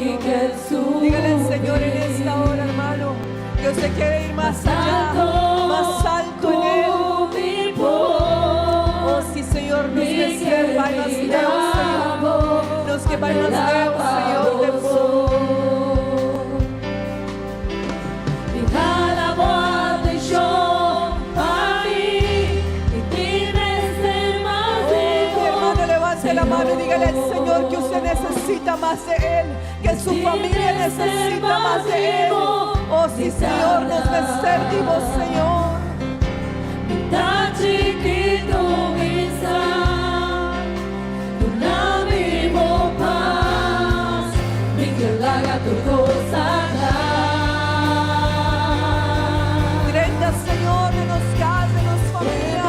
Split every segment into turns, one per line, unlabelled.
Señor. Dígale al Señor en esta hora, hermano, que usted quiere ir más allá, más alto en Él. Oh, sí, Señor, nos que sierva y nos deu, Señor. Nos que vai nos deu, Señor, de vos. La mano y dígale al Señor que usted necesita más de Él, que su familia necesita más de Él. Oh sí, Señor, nos servimos, Señor. Grenda, Señor, de nos casa, de nos familia.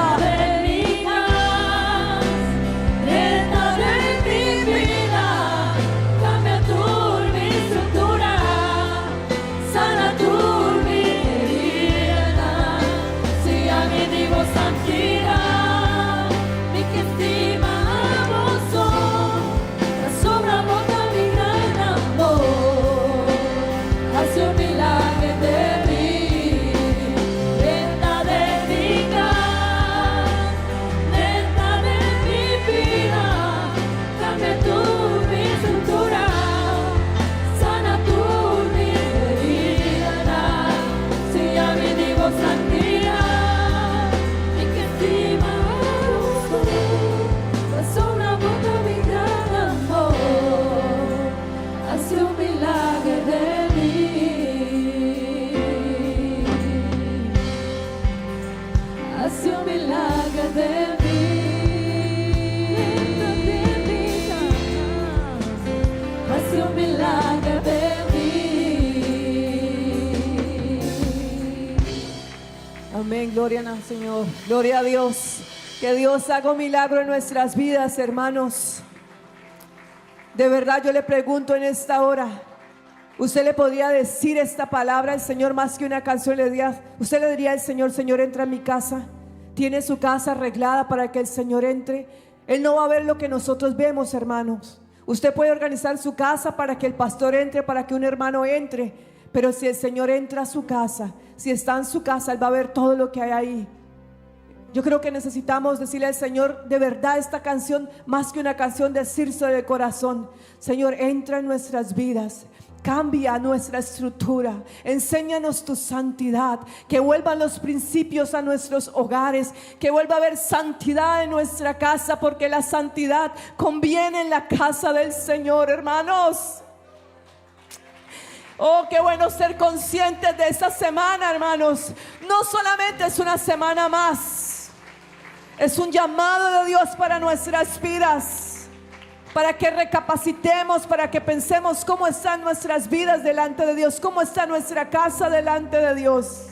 Amén, gloria al Señor, gloria a Dios. Que Dios haga un milagro en nuestras vidas, hermanos. De verdad yo le pregunto en esta hora, usted le podría decir esta palabra al Señor más que una canción. Usted le diría al Señor: Señor, entra en mi casa. Tiene su casa arreglada para que el Señor entre. Él no va a ver lo que nosotros vemos, hermanos. Usted puede organizar su casa para que el pastor entre, para que un hermano entre, pero si el Señor entra a su casa, si está en su casa, Él va a ver todo lo que hay ahí. Yo creo que necesitamos decirle al Señor de verdad esta canción, más que una canción, decirse de corazón: Señor, entra en nuestras vidas, cambia nuestra estructura, enséñanos tu santidad, que vuelvan los principios a nuestros hogares, que vuelva a haber santidad en nuestra casa, porque la santidad conviene en la casa del Señor, hermanos. Oh, qué bueno ser conscientes de esta semana, hermanos. No solamente es una semana más, es un llamado de Dios para nuestras vidas, para que recapacitemos, para que pensemos cómo están nuestras vidas delante de Dios, cómo está nuestra casa delante de Dios.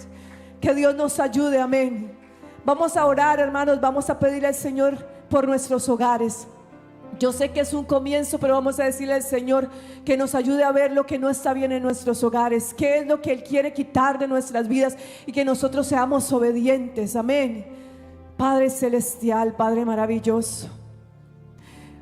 Que Dios nos ayude, amén. Vamos a orar, hermanos, vamos a pedirle al Señor por nuestros hogares. Yo sé que es un comienzo, pero vamos a decirle al Señor que nos ayude a ver lo que no está bien en nuestros hogares, qué es lo que Él quiere quitar de nuestras vidas, y que nosotros seamos obedientes, amén. Padre celestial, Padre maravilloso,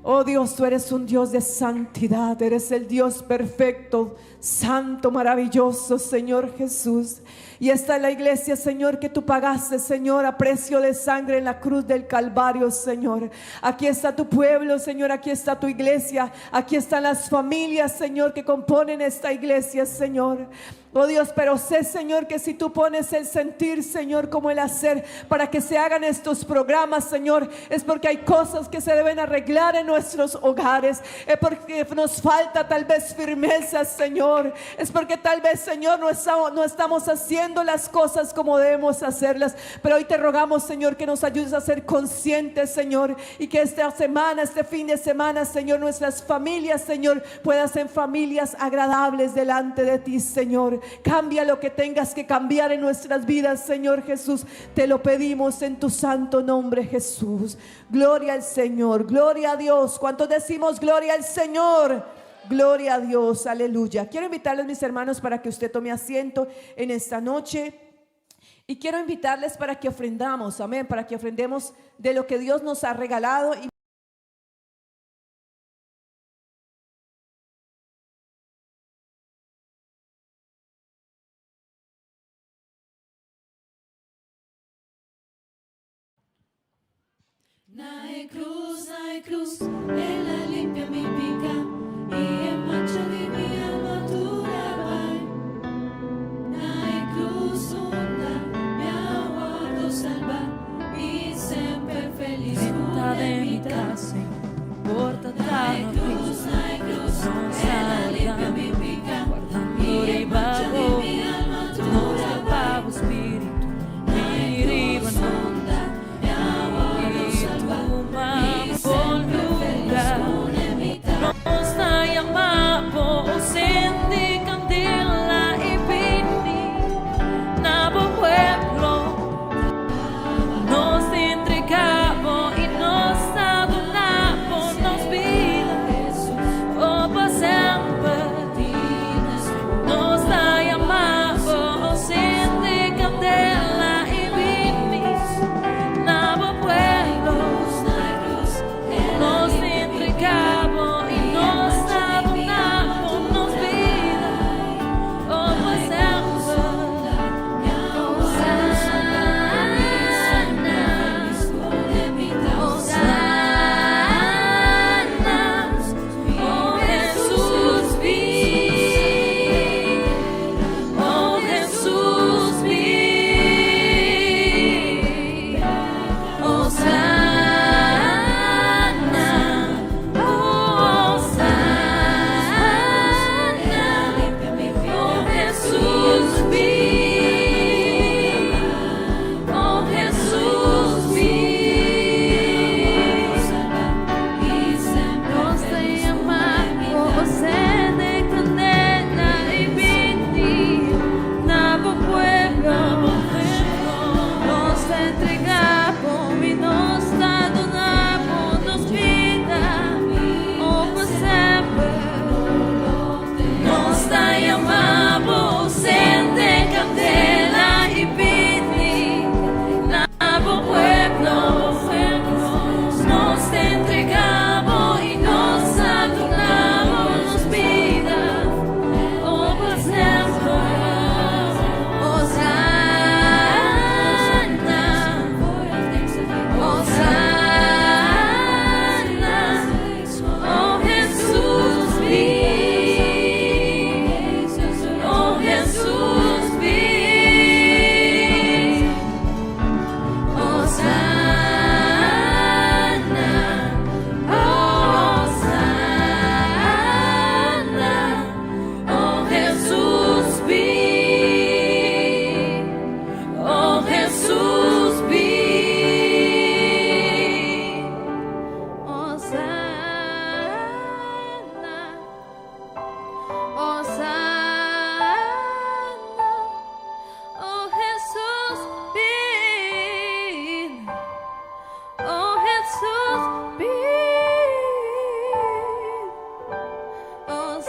oh Dios, tú eres un Dios de santidad, eres el Dios perfecto, santo, maravilloso, Señor Jesús. Y esta es la iglesia, Señor, que tú pagaste, Señor, a precio de sangre en la cruz del Calvario, Señor. Aquí está tu pueblo, Señor, aquí está tu iglesia, aquí están las familias, Señor, que componen esta iglesia, Señor. Oh Dios, pero sé, Señor, que si tú pones el sentir, Señor, como el hacer, para que se hagan estos programas, Señor, es porque hay cosas que se deben arreglar en nuestros hogares, es porque nos falta tal vez firmeza, Señor, es porque tal vez, Señor, no estamos haciendo las cosas como debemos hacerlas. Pero hoy te rogamos, Señor, que nos ayudes a ser conscientes, Señor, y que esta semana, este fin de semana, Señor, nuestras familias, Señor, puedan ser familias agradables delante de ti, Señor. Cambia lo que tengas que cambiar en nuestras vidas, Señor Jesús. Te lo pedimos en tu santo nombre, Jesús. Gloria al Señor, gloria a Dios. ¿Cuántos decimos gloria al Señor? Gloria a Dios, aleluya. Quiero invitarles, mis hermanos, para que usted tome asiento en esta noche. Y quiero invitarles para que ofrendamos, amén, para que ofrendemos de lo que Dios nos ha regalado.
No hay cruz, ella limpia mi pica y en mancha di mi alma tu vai. No hay cruz onda, mi aguardo salva y sempre feliz
Entra de mi casa, porta da cruz, non
ella limpia mi
salga,
pica
guardando
y en mancha di
ribago,
mi alma tu
non salva
vai.
o spirito, mi ribano,
Onda, mi aguardo
e
salva
tu ma
y sempre feliz
polluga,
un'età.
non stai amato, senti candela e quindi, nabo pueblo, nos entregamos y nos adoramos, nos vida, oh por siempre, nos da llamado, siente candela y vivís, nabo pueblo, nos entregamos y nos adoramos, nos vida, oh por siempre. Oh Jesús, nos te amamos, de candela y vini, nabo pueblo, nos entregamos y nos adoramos, nos vida, oh por siempre, nos te amamos, de candela y vini, nabo pueblo, nos entregamos y nos adoramos, nos vida, oh por siempre. Hosanna, Hosanna, oh Jesús, oh Jesús, oh Jesús, oh Jesús,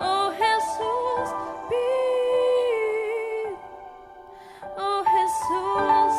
oh Jesús, oh Jesús, oh Jesús,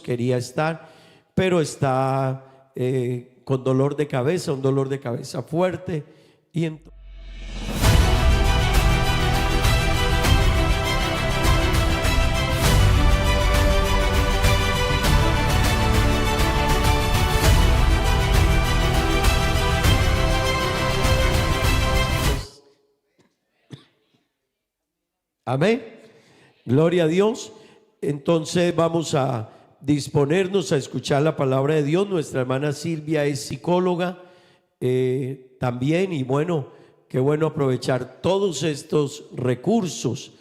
quería estar, pero está con dolor de cabeza, un dolor de cabeza fuerte. Y amén, gloria a Dios. Entonces vamos a disponernos a escuchar la palabra de Dios. Nuestra hermana Silvia es psicóloga también, y bueno, qué bueno aprovechar todos estos recursos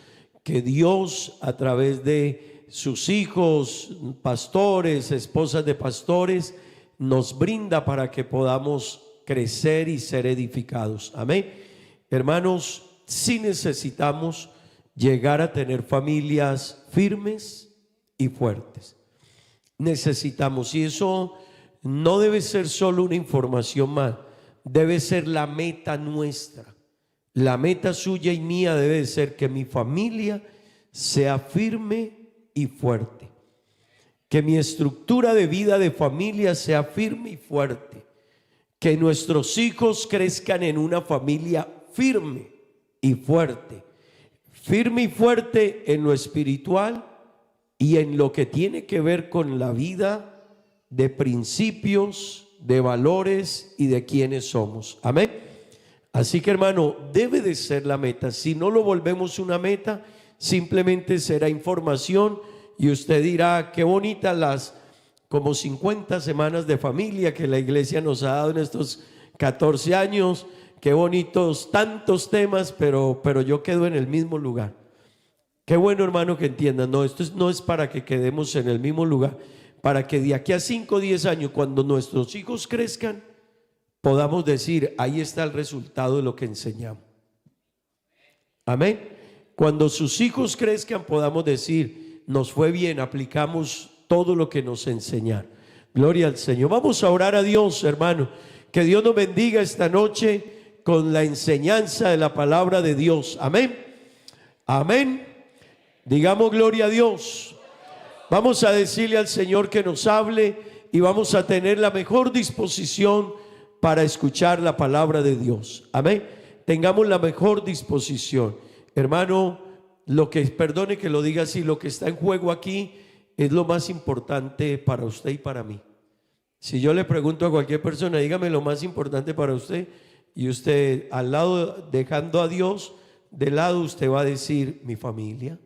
que Dios, a través de sus hijos, pastores, esposas de pastores, nos brinda para que podamos crecer y ser edificados. Amén. Hermanos, sí necesitamos llegar a tener familias firmes y fuertes. Necesitamos, y eso no debe ser solo una información más, debe ser la meta nuestra. La meta suya y mía debe ser que mi familia sea firme y fuerte, que mi estructura de vida de familia sea firme y fuerte, que nuestros hijos crezcan en una familia firme y fuerte en lo espiritual y en lo que tiene que ver con la vida de principios, de valores y de quiénes somos. Amén. Así que, hermano, debe de ser la meta. Si no lo volvemos una meta, simplemente será información y usted dirá: qué bonitas las como 50 semanas de familia que la iglesia nos ha dado en estos 14 años. Qué bonitos tantos temas, pero yo quedo en el mismo lugar. Qué bueno, hermano, que entiendan. No, esto no es para que quedemos en el mismo lugar, para que de aquí a 5 o 10 años, cuando nuestros hijos crezcan, podamos decir: ahí está el resultado de lo que enseñamos. Amén. Cuando sus hijos crezcan, podamos decir: nos fue bien, aplicamos todo lo que nos enseñaron. Gloria al Señor. Vamos a orar a Dios, hermano. Que Dios nos bendiga esta noche con la enseñanza de la palabra de Dios. Amén. Amén. Digamos gloria a Dios. Vamos a decirle al Señor que nos hable y vamos a tener la mejor disposición para escuchar la palabra de Dios. Amén. Tengamos la mejor disposición. Hermano, perdone que lo diga así, lo que está en juego aquí es lo más importante para usted y para mí. Si yo le pregunto a cualquier persona: dígame lo más importante para usted, y usted al lado, dejando a Dios de lado, usted va a decir: mi familia.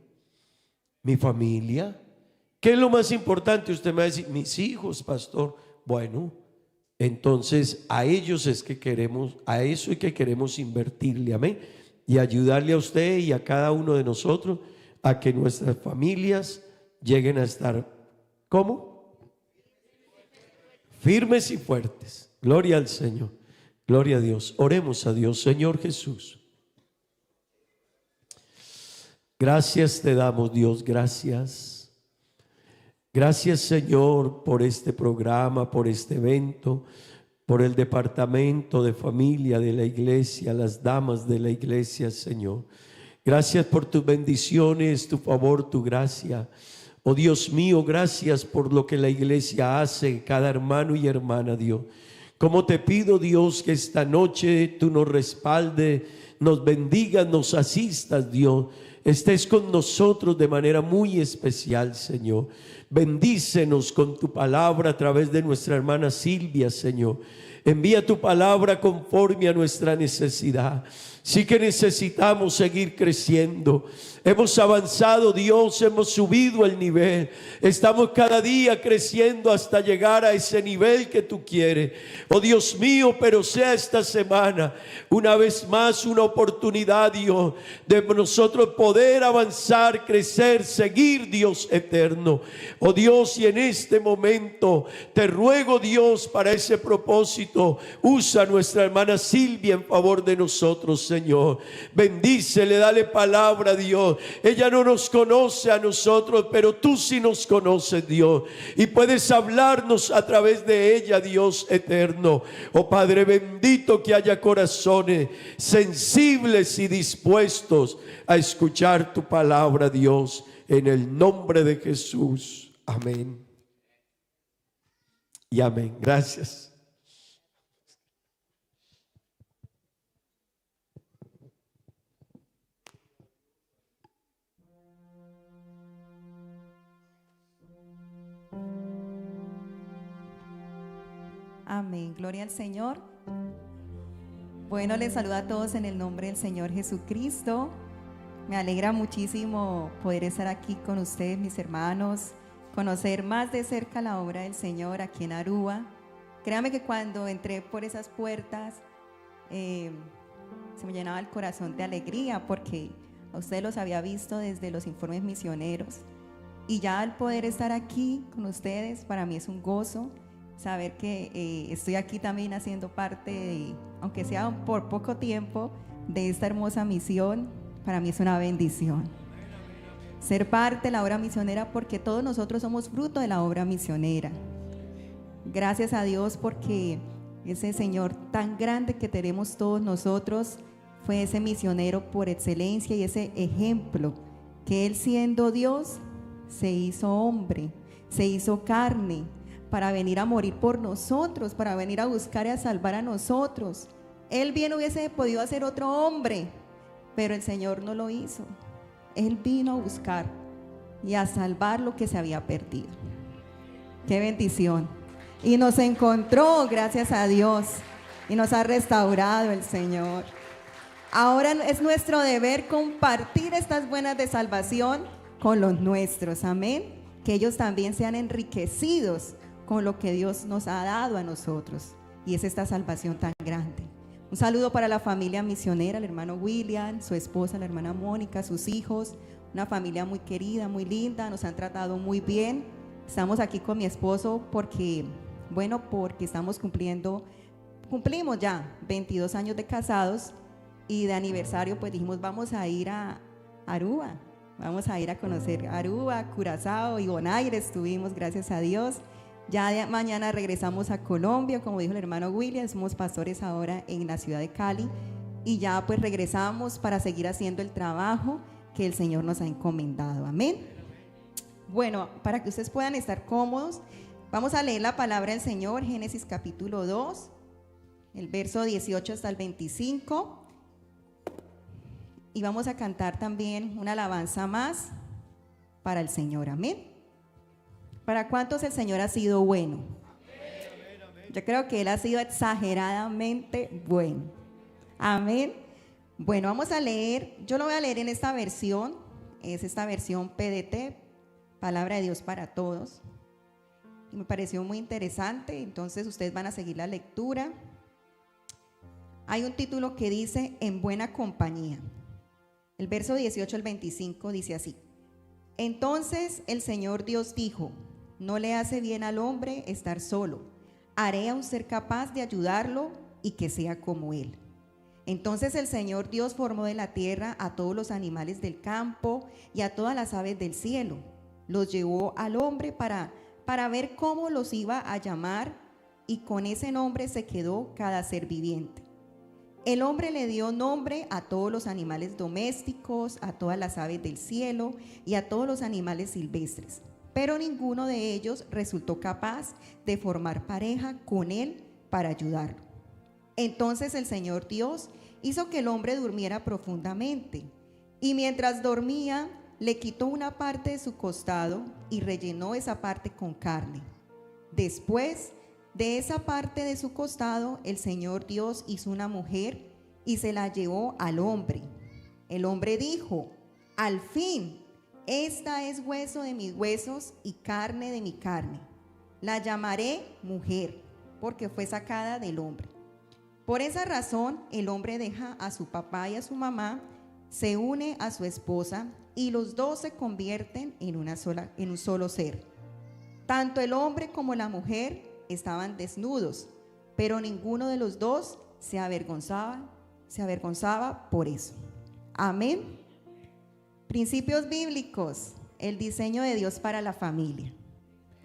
Mi familia. ¿Qué es lo más importante? Usted me va a decir: mis hijos, pastor. Bueno, entonces a ellos es que queremos, a eso es que queremos invertirle, amén, y ayudarle a usted y a cada uno de nosotros a que nuestras familias lleguen a estar, ¿cómo? Firmes y fuertes. Gloria al Señor. Gloria a Dios. Oremos a Dios. Señor Jesús, gracias te damos, Dios, gracias. Gracias, Señor, por este programa, por este evento, por el departamento de familia de la iglesia, las damas de la iglesia, Señor. Gracias por tus bendiciones, tu favor, tu gracia. Oh Dios mío, gracias por lo que la iglesia hace, cada hermano y hermana, Dios. Como te pido, Dios, que esta noche tú nos respaldes, nos bendigas, nos asistas, Dios. Estés con nosotros de manera muy especial, Señor. Bendícenos con tu palabra a través de nuestra hermana Silvia, Señor. Envía tu palabra conforme a nuestra necesidad. Sí que necesitamos seguir creciendo. Hemos avanzado, Dios, hemos subido el nivel. Estamos cada día creciendo hasta llegar a ese nivel que tú quieres. Oh Dios mío, pero sea esta semana una vez más una oportunidad, Dios, de nosotros poder avanzar, crecer, seguir, Dios eterno. Oh Dios, y en este momento te ruego, Dios, para ese propósito, usa a nuestra hermana Silvia en favor de nosotros, Señor. Bendícele, dale palabra, Dios. Ella no nos conoce a nosotros, pero tú sí nos conoces, Dios, y puedes hablarnos a través de ella, Dios eterno. Oh Padre bendito, que haya corazones sensibles y dispuestos a escuchar tu palabra, Dios, en el nombre de Jesús. Amén y amén. Gracias.
Amén, gloria al Señor. Bueno, les saludo a todos en el nombre del Señor Jesucristo. Me alegra muchísimo poder estar aquí con ustedes, mis hermanos, conocer más de cerca la obra del Señor aquí en Aruba. Créame que cuando entré por esas puertas se me llenaba el corazón de alegría porque a ustedes los había visto desde los informes misioneros y ya al poder estar aquí con ustedes para mí es un gozo saber que estoy aquí también haciendo parte de, aunque sea por poco tiempo, de esta hermosa misión. Para mí es una bendición ser parte de la obra misionera porque todos nosotros somos fruto de la obra misionera. Gracias a Dios porque ese Señor tan grande que tenemos todos nosotros fue ese misionero por excelencia y ese ejemplo que Él, siendo Dios, se hizo hombre, se hizo carne para venir a morir por nosotros, para venir a buscar y a salvar a nosotros. Él bien hubiese podido hacer otro hombre, pero el Señor no lo hizo. Él vino a buscar y a salvar lo que se había perdido. ¡Qué bendición! Y nos encontró, gracias a Dios, y nos ha restaurado el Señor. Ahora es nuestro deber compartir estas buenas de salvación con los nuestros, amén. Que ellos también sean enriquecidos con lo que Dios nos ha dado a nosotros, y es esta salvación tan grande. Un saludo para la familia misionera, el hermano William, su esposa, la hermana Mónica, sus hijos, una familia muy querida, muy linda, nos han tratado muy bien. Estamos aquí con mi esposo porque cumplimos ya 22 años de casados y de aniversario pues dijimos vamos a ir a Aruba, vamos a ir a conocer Aruba, Curazao y Bonaire estuvimos, gracias a Dios. Ya mañana regresamos a Colombia, como dijo el hermano William, somos pastores ahora en la ciudad de Cali y ya pues regresamos para seguir haciendo el trabajo que el Señor nos ha encomendado, amén. Bueno, para que ustedes puedan estar cómodos, vamos a leer la palabra del Señor, Génesis capítulo 2, el verso 18 hasta el 25, y vamos a cantar también una alabanza más para el Señor, amén. ¿Para cuántos el Señor ha sido bueno? Yo creo que Él ha sido exageradamente bueno. Amén. Bueno, vamos a leer, yo lo voy a leer en esta versión, es esta versión PDT, Palabra de Dios para Todos. Y me pareció muy interesante, entonces ustedes van a seguir la lectura. Hay un título que dice, En buena compañía. El verso 18 al 25 dice así. Entonces el Señor Dios dijo, no le hace bien al hombre estar solo. Haré a un ser capaz de ayudarlo y que sea como él. Entonces el Señor Dios formó de la tierra a todos los animales del campo y a todas las aves del cielo. Los llevó al hombre para ver cómo los iba a llamar y con ese nombre se quedó cada ser viviente. El hombre le dio nombre a todos los animales domésticos, a todas las aves del cielo y a todos los animales silvestres. Pero ninguno de ellos resultó capaz de formar pareja con él para ayudarlo. Entonces el Señor Dios hizo que el hombre durmiera profundamente, y mientras dormía, le quitó una parte de su costado y rellenó esa parte con carne. Después de esa parte de su costado, el Señor Dios hizo una mujer y se la llevó al hombre. El hombre dijo, al fin, esta es hueso de mis huesos y carne de mi carne. La llamaré mujer, porque fue sacada del hombre. Por esa razón, el hombre deja a su papá y a su mamá, se une a su esposa y los dos se convierten en un solo ser. Tanto el hombre como la mujer estaban desnudos, pero ninguno de los dos se avergonzaba por eso. Amén. Principios bíblicos, el diseño de Dios para la familia.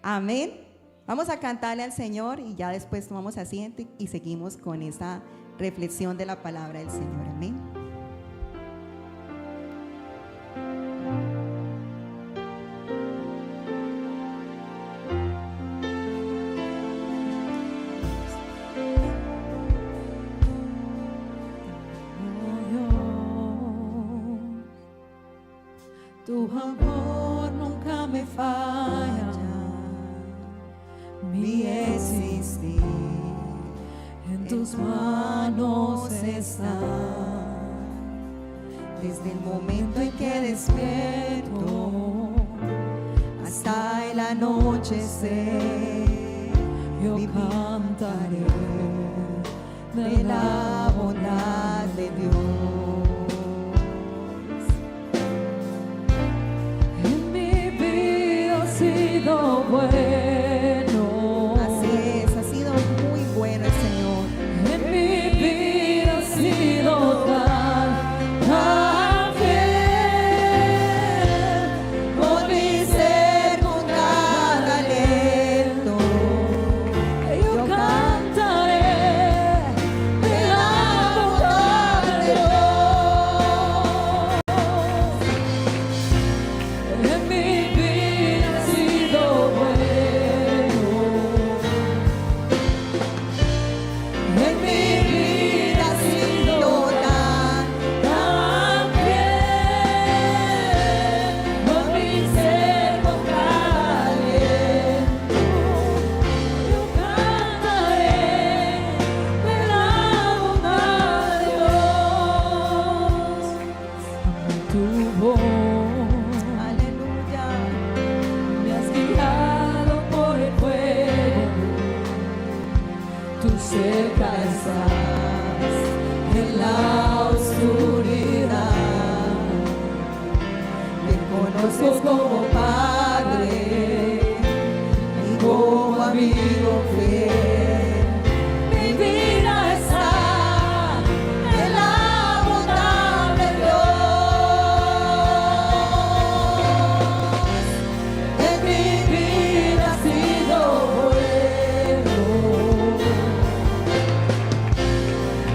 Amén. Vamos a cantarle al Señor y ya después tomamos asiento y seguimos con esa reflexión de la palabra del Señor. Amén.
Tu amor nunca me falla, mi existir en tus manos está.
Desde el momento en que despierto hasta el anochecer.
Yo
Vivir
cantaré
de la bondad de Dios.
En mi vida ha sido bueno.
Así es, ha sido muy bueno el Señor.
En mi vida ha sido tan fiel.
Por mi ser con cada aliento,
Yo cantaré de la bondad de Dios. En mi vida ha sido bueno.
en mi vida ha sido tan
También por mi ser con cada aliento, yo cantaré de la bondad de Dios. Tu voz
aleluya.
me has guiado por el fuego, tú cerca estás en la oscuridad.
Me conoces como Padre y como amigo fiel.
Mi vida está
En la bondad de Dios. En mi vida ha sido bueno.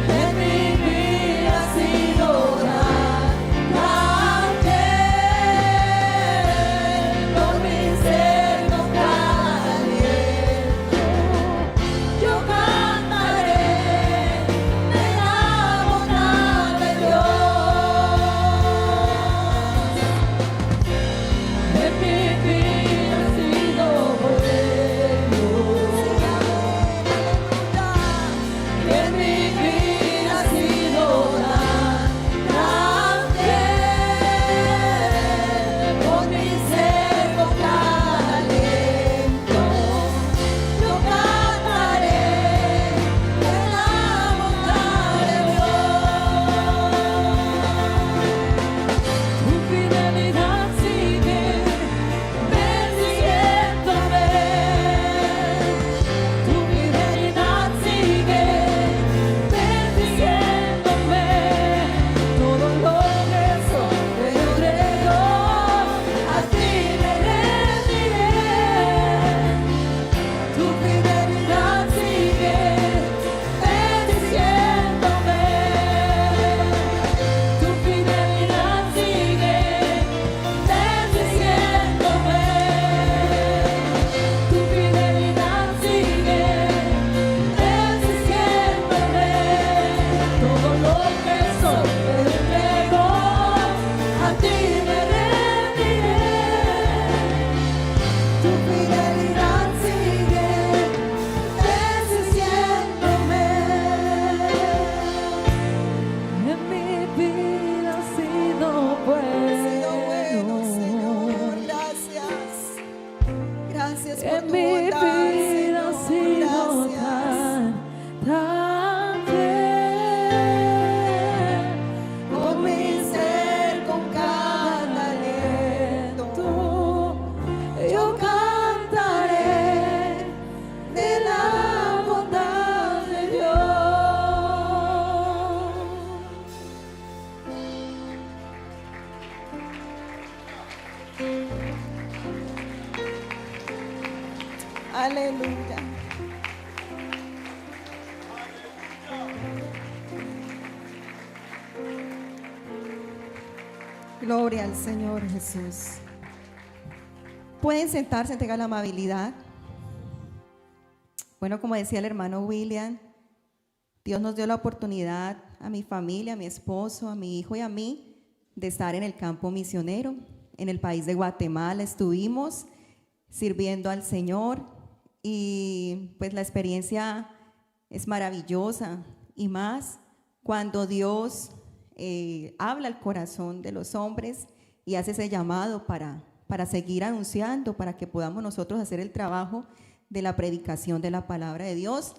En mi vida ha sido tan fiel. Por mi ser con cada aliento, yo cantaré de la bondad de Dios.
en mi vida ha sido bueno.
En mi vida ha sido tan fiel. Por mi ser con cada aliento, yo cantaré de la bondad de
Tu fidelidad sigue persiguiéndome. Tu fidelidad sigue persiguiéndome. Todo lo que soy te entrego, a ti me rendiré. Tu fidelidad sigue persiguiéndome. Tu fidelidad sigue persiguiéndome. Tu fidelidad sigue persiguiéndome. Todo lo que soy te entrego, a ti me rendiré.
Tu fidelidad sigue persiguiéndome.
En mi vida ha sido
Sido bueno, Señor,
bueno.
gracias. Gracias por
En
tu
mi
bondad,
vida ha
Señor,
sido
gracias.
tan fiel.
Por mi ser con cada aliento, yo cantaré de la bondad de Dios. Aleluya. Gloria al Señor Jesús. Pueden sentarse, tengan la amabilidad. Bueno, como decía el hermano William, Dios nos dio la oportunidad a mi familia, a mi esposo, a mi hijo y a mí de estar en el campo misionero. En el país de Guatemala estuvimos sirviendo al Señor y pues la experiencia es maravillosa y más cuando Dios habla al corazón de los hombres y hace ese llamado para seguir anunciando, para que podamos nosotros hacer el trabajo de la predicación de la palabra de Dios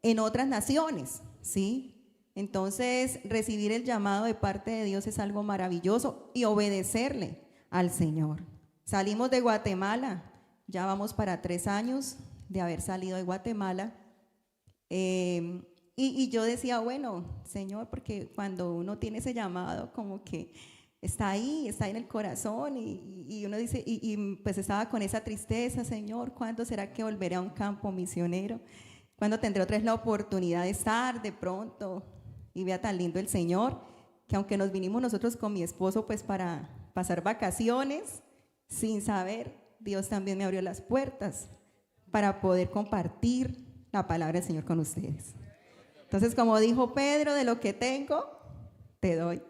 en otras naciones, ¿sí? Entonces, recibir el llamado de parte de Dios es algo maravilloso y obedecerle al Señor. Salimos de Guatemala, ya vamos para 3 años de haber salido de Guatemala. Y yo decía, bueno, Señor, porque cuando uno tiene ese llamado, como que está ahí en el corazón y uno dice, pues estaba con esa tristeza, Señor, ¿cuándo será que volveré a un campo misionero? ¿Cuándo tendré otra vez la oportunidad de estar de pronto? Y vea tan lindo el Señor, que aunque nos vinimos nosotros con mi esposo pues para pasar vacaciones, sin saber, Dios también me abrió las puertas para poder compartir la palabra del Señor con ustedes. Entonces, como dijo Pedro, de lo que tengo, te doy.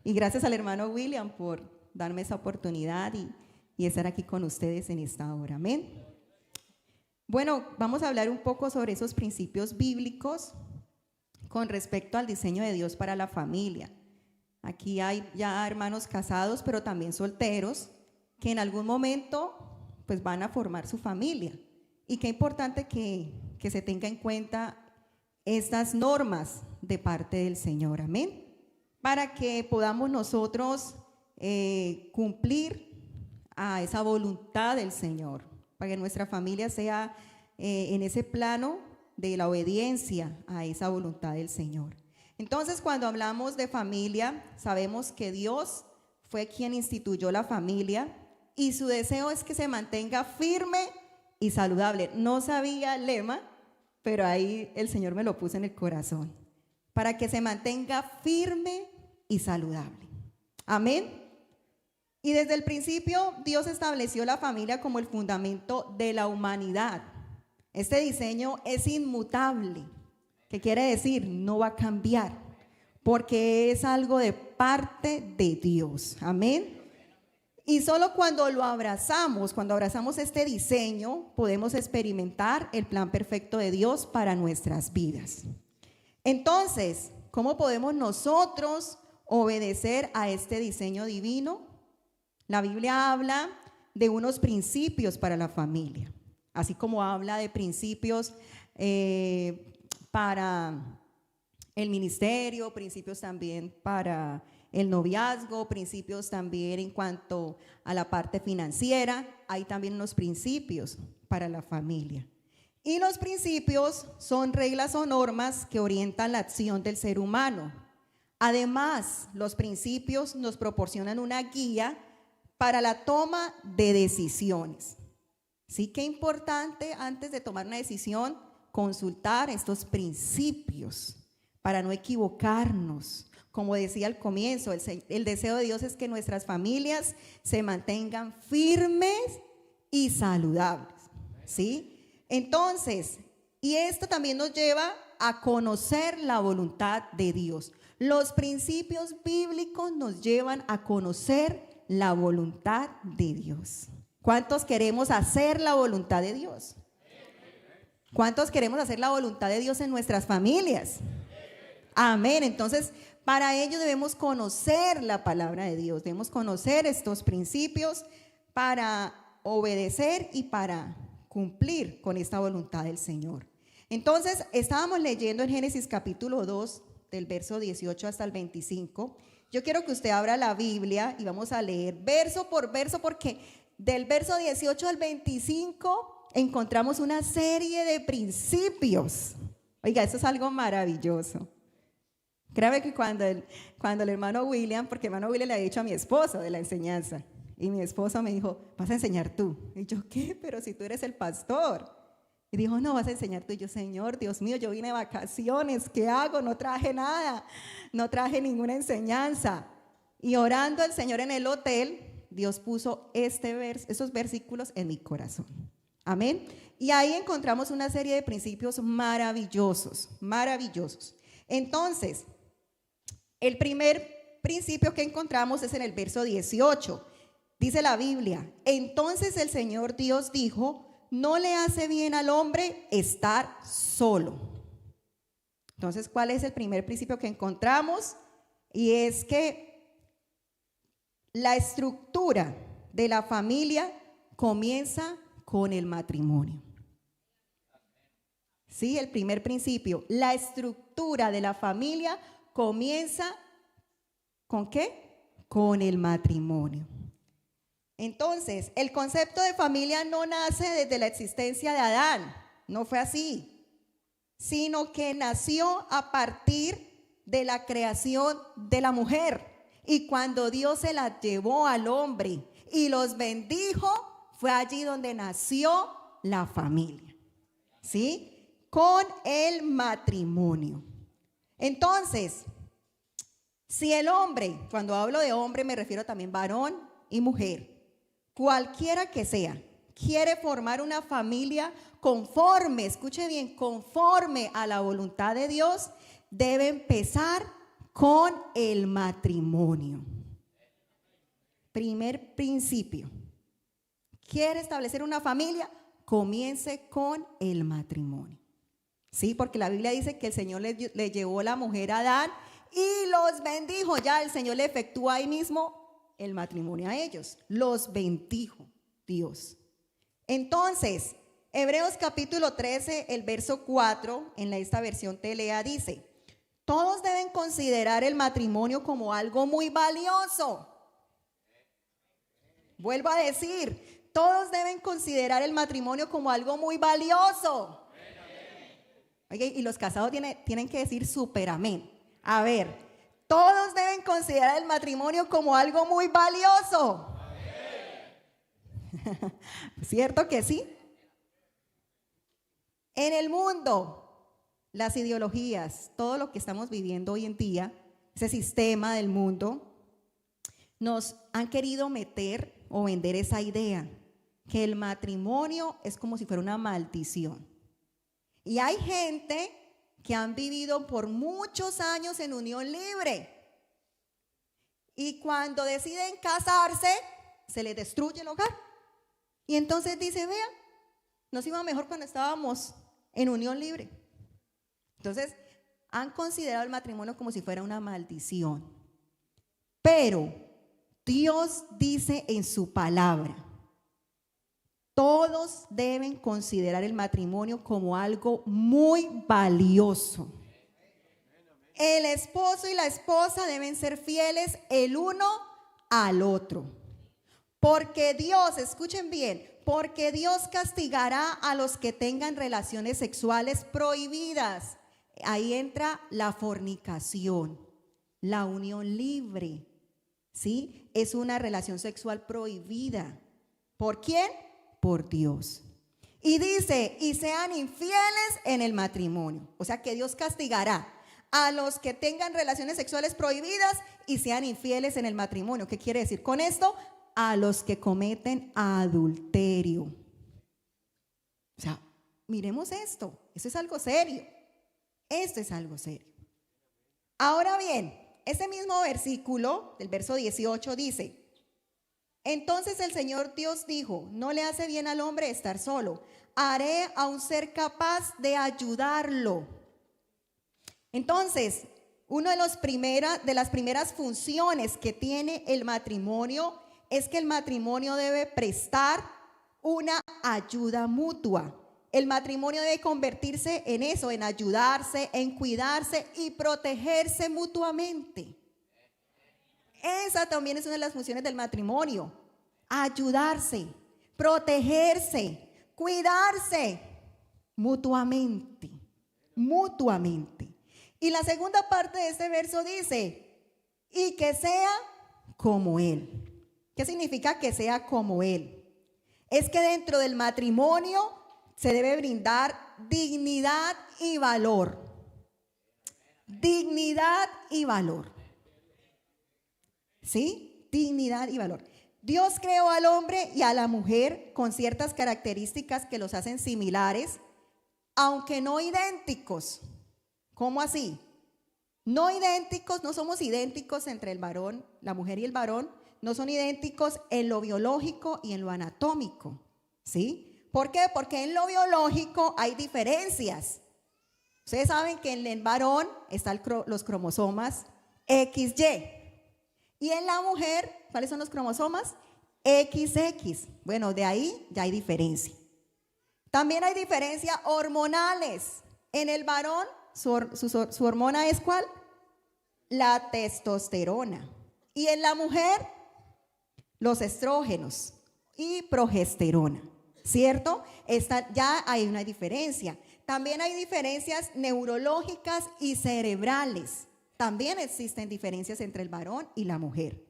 Y gracias al hermano William por darme esa oportunidad y estar aquí con ustedes en esta hora. Amén. Bueno, vamos a hablar un poco sobre esos principios bíblicos con respecto al diseño de Dios para la familia. Aquí hay ya hermanos casados, pero también solteros, que en algún momento pues van a formar su familia. Y qué importante que se tenga en cuenta estas normas de parte del Señor, amén, para que podamos nosotros cumplir a esa voluntad del Señor, para que nuestra familia sea en ese plano de la obediencia a esa voluntad del Señor. Entonces, cuando hablamos de familia, sabemos que Dios fue quien instituyó la familia y su deseo es que se mantenga firme y saludable. No sabía el lema, pero ahí el Señor me lo puso en el corazón, para que se mantenga firme y saludable. Amén. Y desde el principio Dios estableció la familia como el fundamento de la humanidad. Este diseño es inmutable, que quiere decir no va a cambiar, porque es algo de parte de Dios. Amén. Y solo cuando lo abrazamos, cuando abrazamos este diseño, podemos experimentar el plan perfecto de Dios para nuestras vidas. Entonces, ¿cómo podemos nosotros obedecer a este diseño divino? La Biblia habla de unos principios para la familia, así como habla de principios para el ministerio, principios también para el noviazgo, principios también en cuanto a la parte financiera. Hay también unos principios para la familia. Y los principios son reglas o normas que orientan la acción del ser humano. Además, los principios nos proporcionan una guía para la toma de decisiones. Sí, que importante antes de tomar una decisión consultar estos principios para no equivocarnos. Como decía al comienzo, el deseo de Dios es que nuestras familias se mantengan firmes y saludables, ¿sí? Entonces, y esto también nos lleva a conocer la voluntad de Dios. Los principios bíblicos nos llevan a conocer la voluntad de Dios. ¿Cuántos queremos hacer la voluntad de Dios? ¿Cuántos queremos hacer la voluntad de Dios en nuestras familias? Amén. Entonces, para ello debemos conocer la palabra de Dios, debemos conocer estos principios para obedecer y para cumplir con esta voluntad del Señor. Entonces, estábamos leyendo en Génesis capítulo 2, del verso 18 hasta el 25. Yo quiero que usted abra la Biblia y vamos a leer verso por verso, porque del verso 18 al 25 encontramos una serie de principios. Oiga, eso es algo maravilloso. Créame que cuando el hermano William, porque el hermano William le había dicho a mi esposo de la enseñanza, y mi esposo me dijo, vas a enseñar tú. Y yo, ¿qué? Pero si tú eres el pastor. Y dijo, no, vas a enseñar tú. Y yo, Señor, Dios mío, yo vine de vacaciones, ¿qué hago? No traje nada, no traje ninguna enseñanza. Y orando al Señor en el hotel, Dios puso esos versículos en mi corazón. Amén. Y ahí encontramos una serie de principios maravillosos, maravillosos. Entonces, el primer principio que encontramos es en el verso 18. Dice la Biblia, entonces el Señor Dios dijo, no le hace bien al hombre estar solo. Entonces, ¿cuál es el primer principio que encontramos? Y es que la estructura de la familia comienza con el matrimonio. Sí, el primer principio, la estructura de la familia comienza ¿con qué? Con el matrimonio. Entonces, el concepto de familia no nace desde la existencia de Adán, no fue así, sino que nació a partir de la creación de la mujer. Y cuando Dios se la llevó al hombre y los bendijo, fue allí donde nació la familia, ¿sí? Con el matrimonio. Entonces, si el hombre, cuando hablo de hombre me refiero también varón y mujer, cualquiera que sea, quiere formar una familia conforme, escuche bien, conforme a la voluntad de Dios, debe empezar con el matrimonio. Primer principio. ¿Quiere establecer una familia? Comience con el matrimonio. Sí, porque la Biblia dice que el Señor le llevó la mujer a Adán y los bendijo. Ya el Señor le efectúa ahí mismo el matrimonio a ellos. Los bendijo Dios. Entonces, Hebreos capítulo 13, el verso 4, en esta versión Telea dice: todos deben considerar el matrimonio como algo muy valioso. Vuelvo a decir, todos deben considerar el matrimonio como algo muy valioso. Oye, y los casados tienen que decir súper amén. A ver, todos deben considerar el matrimonio como algo muy valioso. ¿Cierto que sí? En el mundo, las ideologías, todo lo que estamos viviendo hoy en día, ese sistema del mundo, nos han querido meter o vender esa idea que el matrimonio es como si fuera una maldición. Y hay gente que han vivido por muchos años en unión libre y cuando deciden casarse, se les destruye el hogar. Y entonces dice, vean, nos iba mejor cuando estábamos en unión libre. Entonces, han considerado el matrimonio como si fuera una maldición. Pero Dios dice en su palabra, todos deben considerar el matrimonio como algo muy valioso. El esposo y la esposa deben ser fieles el uno al otro. Porque Dios, escuchen bien, porque Dios castigará a los que tengan relaciones sexuales prohibidas. Ahí entra la fornicación, la unión libre, ¿sí? Es una relación sexual prohibida. ¿Por quién? Por Dios. Y dice, y sean infieles en el matrimonio. O sea que Dios castigará a los que tengan relaciones sexuales prohibidas y sean infieles en el matrimonio. ¿Qué quiere decir con esto? A los que cometen adulterio. O sea, miremos esto. Esto es algo serio. Esto es algo serio. Ahora bien, ese mismo versículo, del verso 18, dice: entonces el Señor Dios dijo, no le hace bien al hombre estar solo, haré a un ser capaz de ayudarlo. Entonces, una de las primeras funciones que tiene el matrimonio es que el matrimonio debe prestar una ayuda mutua. El matrimonio debe convertirse en eso, en ayudarse, en cuidarse y protegerse mutuamente. Esa también es una de las funciones del matrimonio. Ayudarse, protegerse, cuidarse mutuamente. Mutuamente. Y la segunda parte de este verso dice, y que sea como Él. ¿Qué significa que sea como Él? Es que dentro del matrimonio se debe brindar dignidad y valor. Dignidad y valor. ¿Sí? Dignidad y valor. Dios creó al hombre y a la mujer con ciertas características que los hacen similares, aunque no idénticos. ¿Cómo así? No idénticos, no somos idénticos entre el varón, la mujer y el varón, no son idénticos en lo biológico y en lo anatómico. ¿Sí? ¿Por qué? Porque en lo biológico hay diferencias. Ustedes saben que en el varón están los cromosomas XY. Y en la mujer, ¿cuáles son los cromosomas? XX. Bueno, de ahí ya hay diferencia. También hay diferencias hormonales. En el varón, su hormona es ¿cuál? La testosterona. Y en la mujer, los estrógenos y progesterona, ¿cierto? Ya hay una diferencia. También hay diferencias neurológicas y cerebrales. También existen diferencias entre el varón y la mujer.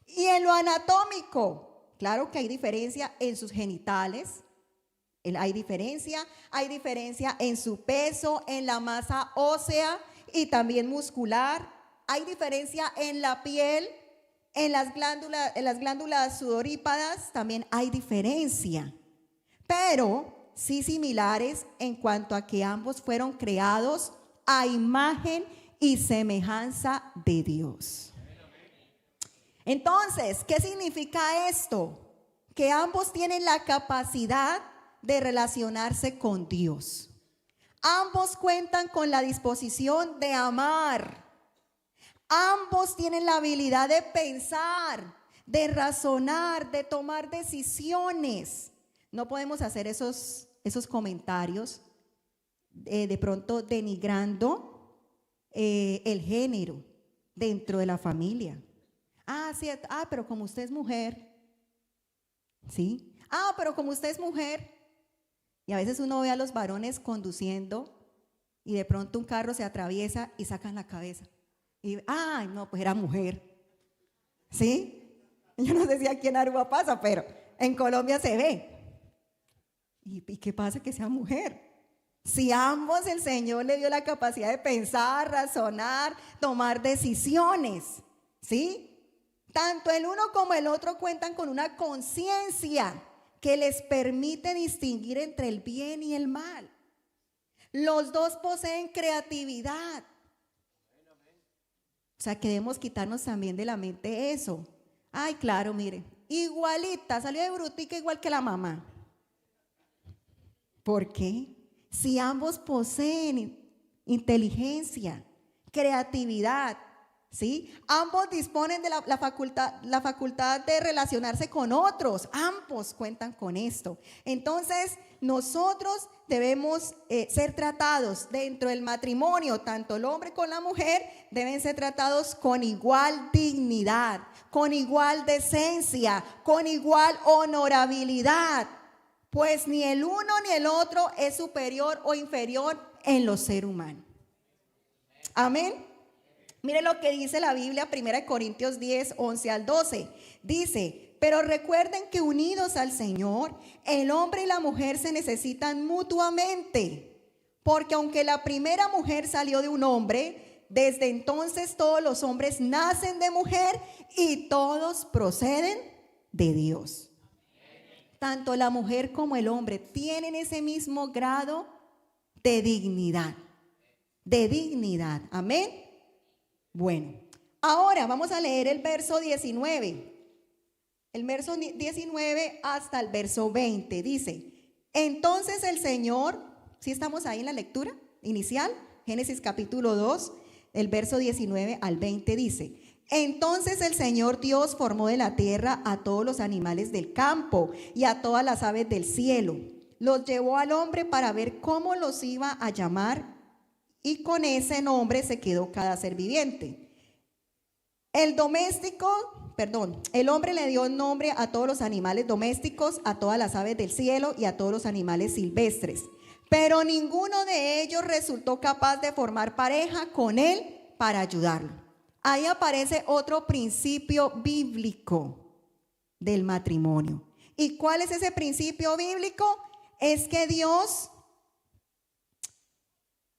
Y en lo anatómico, claro que hay diferencia en sus genitales, hay diferencia en su peso, en la masa ósea y también muscular. Hay diferencia en la piel, en las glándulas sudoríparas, también hay diferencia. Pero sí similares en cuanto a que ambos fueron creados a imagen y semejanza de Dios. Entonces, ¿qué significa esto? Que ambos tienen la capacidad de relacionarse con Dios. Ambos cuentan con la disposición de amar. Ambos tienen la habilidad de pensar, de razonar, de tomar decisiones. No podemos hacer esos comentarios de pronto denigrando el género dentro de la familia. Sí, pero como usted es mujer, ¿sí? Pero como usted es mujer. Y a veces uno ve a los varones conduciendo y de pronto un carro se atraviesa y sacan la cabeza. Y, no, pues era mujer. ¿Sí? Yo no sé si aquí en Aruba pasa, pero en Colombia se ve. ¿Y qué pasa que sea mujer? Si ambos el Señor le dio la capacidad de pensar, razonar, tomar decisiones, ¿sí? Tanto el uno como el otro cuentan con una conciencia que les permite distinguir entre el bien y el mal. Los dos poseen creatividad. O sea, que debemos quitarnos también de la mente eso. Claro, mire, igualita, salió de brutica igual que la mamá. ¿Por qué? Si ambos poseen inteligencia, creatividad, ¿sí? Ambos disponen de la facultad de relacionarse con otros. Ambos cuentan con esto. Entonces, nosotros debemos ser tratados dentro del matrimonio, tanto el hombre como la mujer deben ser tratados con igual dignidad, con igual decencia, con igual honorabilidad, pues ni el uno ni el otro es superior o inferior en los seres humanos. Amén. Mire lo que dice la Biblia, 1 Corintios 10, 11 al 12. Dice: pero recuerden que unidos al Señor, el hombre y la mujer se necesitan mutuamente. Porque aunque la primera mujer salió de un hombre, desde entonces todos los hombres nacen de mujer y todos proceden de Dios. Tanto la mujer como el hombre tienen ese mismo grado de dignidad. De dignidad. Amén. Bueno, ahora vamos a leer el verso 19. El verso 19 hasta el verso 20 dice: entonces el Señor, ¿sí estamos ahí en la lectura inicial? Génesis capítulo 2, el verso 19 al 20 dice: entonces el Señor Dios formó de la tierra a todos los animales del campo y a todas las aves del cielo. Los llevó al hombre para ver cómo los iba a llamar, y con ese nombre se quedó cada ser viviente. El hombre le dio nombre a todos los animales domésticos, a todas las aves del cielo y a todos los animales silvestres. Pero ninguno de ellos resultó capaz de formar pareja con él para ayudarlo. Ahí aparece otro principio bíblico del matrimonio. ¿Y cuál es ese principio bíblico? Es que Dios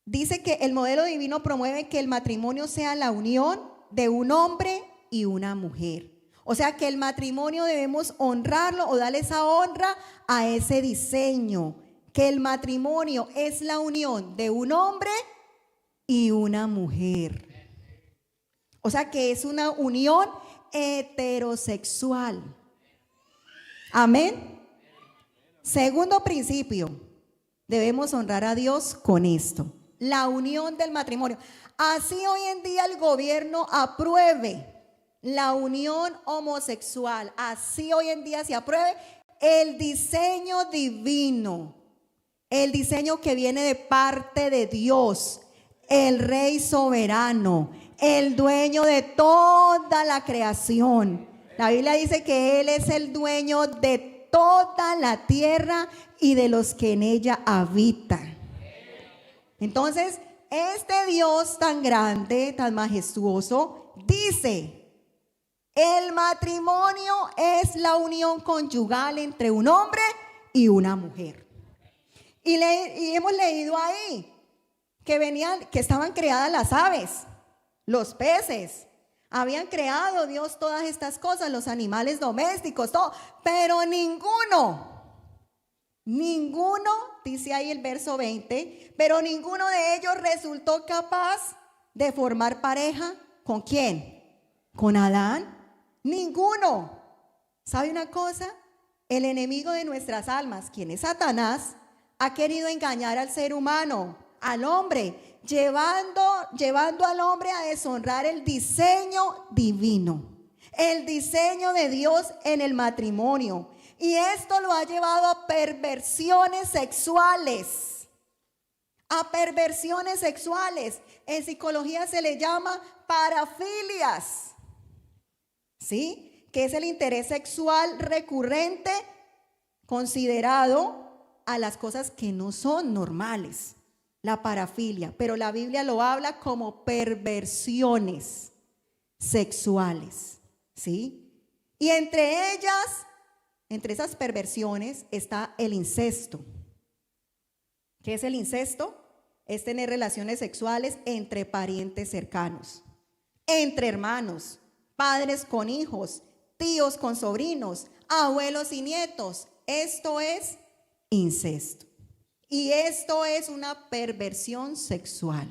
dice que el modelo divino promueve que el matrimonio sea la unión de un hombre y una mujer. O sea que el matrimonio debemos honrarlo o darle esa honra a ese diseño, que el matrimonio es la unión de un hombre y una mujer. O sea que es una unión heterosexual. Amén. Segundo principio, debemos honrar a Dios con esto: la unión del matrimonio. Así hoy en día el gobierno apruebe la unión homosexual, así hoy en día se apruebe, el diseño divino, el diseño que viene de parte de Dios, el Rey soberano, el dueño de toda la creación. La Biblia dice que Él es el dueño de toda la tierra y de los que en ella habitan. Entonces, este Dios tan grande, tan majestuoso, dice: el matrimonio es la unión conyugal entre un hombre y una mujer. Y hemos leído ahí que estaban creadas las aves, los peces. Habían creado Dios todas estas cosas, los animales domésticos, todo. Pero ninguno, dice ahí el verso 20, pero ninguno de ellos resultó capaz de formar pareja. ¿Con quién? ¿Con Adán? Ninguno. ¿Sabe una cosa? El enemigo de nuestras almas, quien es Satanás, ha querido engañar al ser humano, al hombre, llevando al hombre a deshonrar el diseño divino, el diseño de Dios en el matrimonio. Y esto lo ha llevado a perversiones sexuales. A perversiones sexuales. En psicología se le llama parafilias. ¿Sí? Que es el interés sexual recurrente considerado a las cosas que no son normales, la parafilia, pero la Biblia lo habla como perversiones sexuales, ¿sí? Y entre ellas, entre esas perversiones está el incesto. ¿Qué es el incesto? Es tener relaciones sexuales entre parientes cercanos, entre hermanos, padres con hijos, tíos con sobrinos, abuelos y nietos. Esto es incesto. Y esto es una perversión sexual.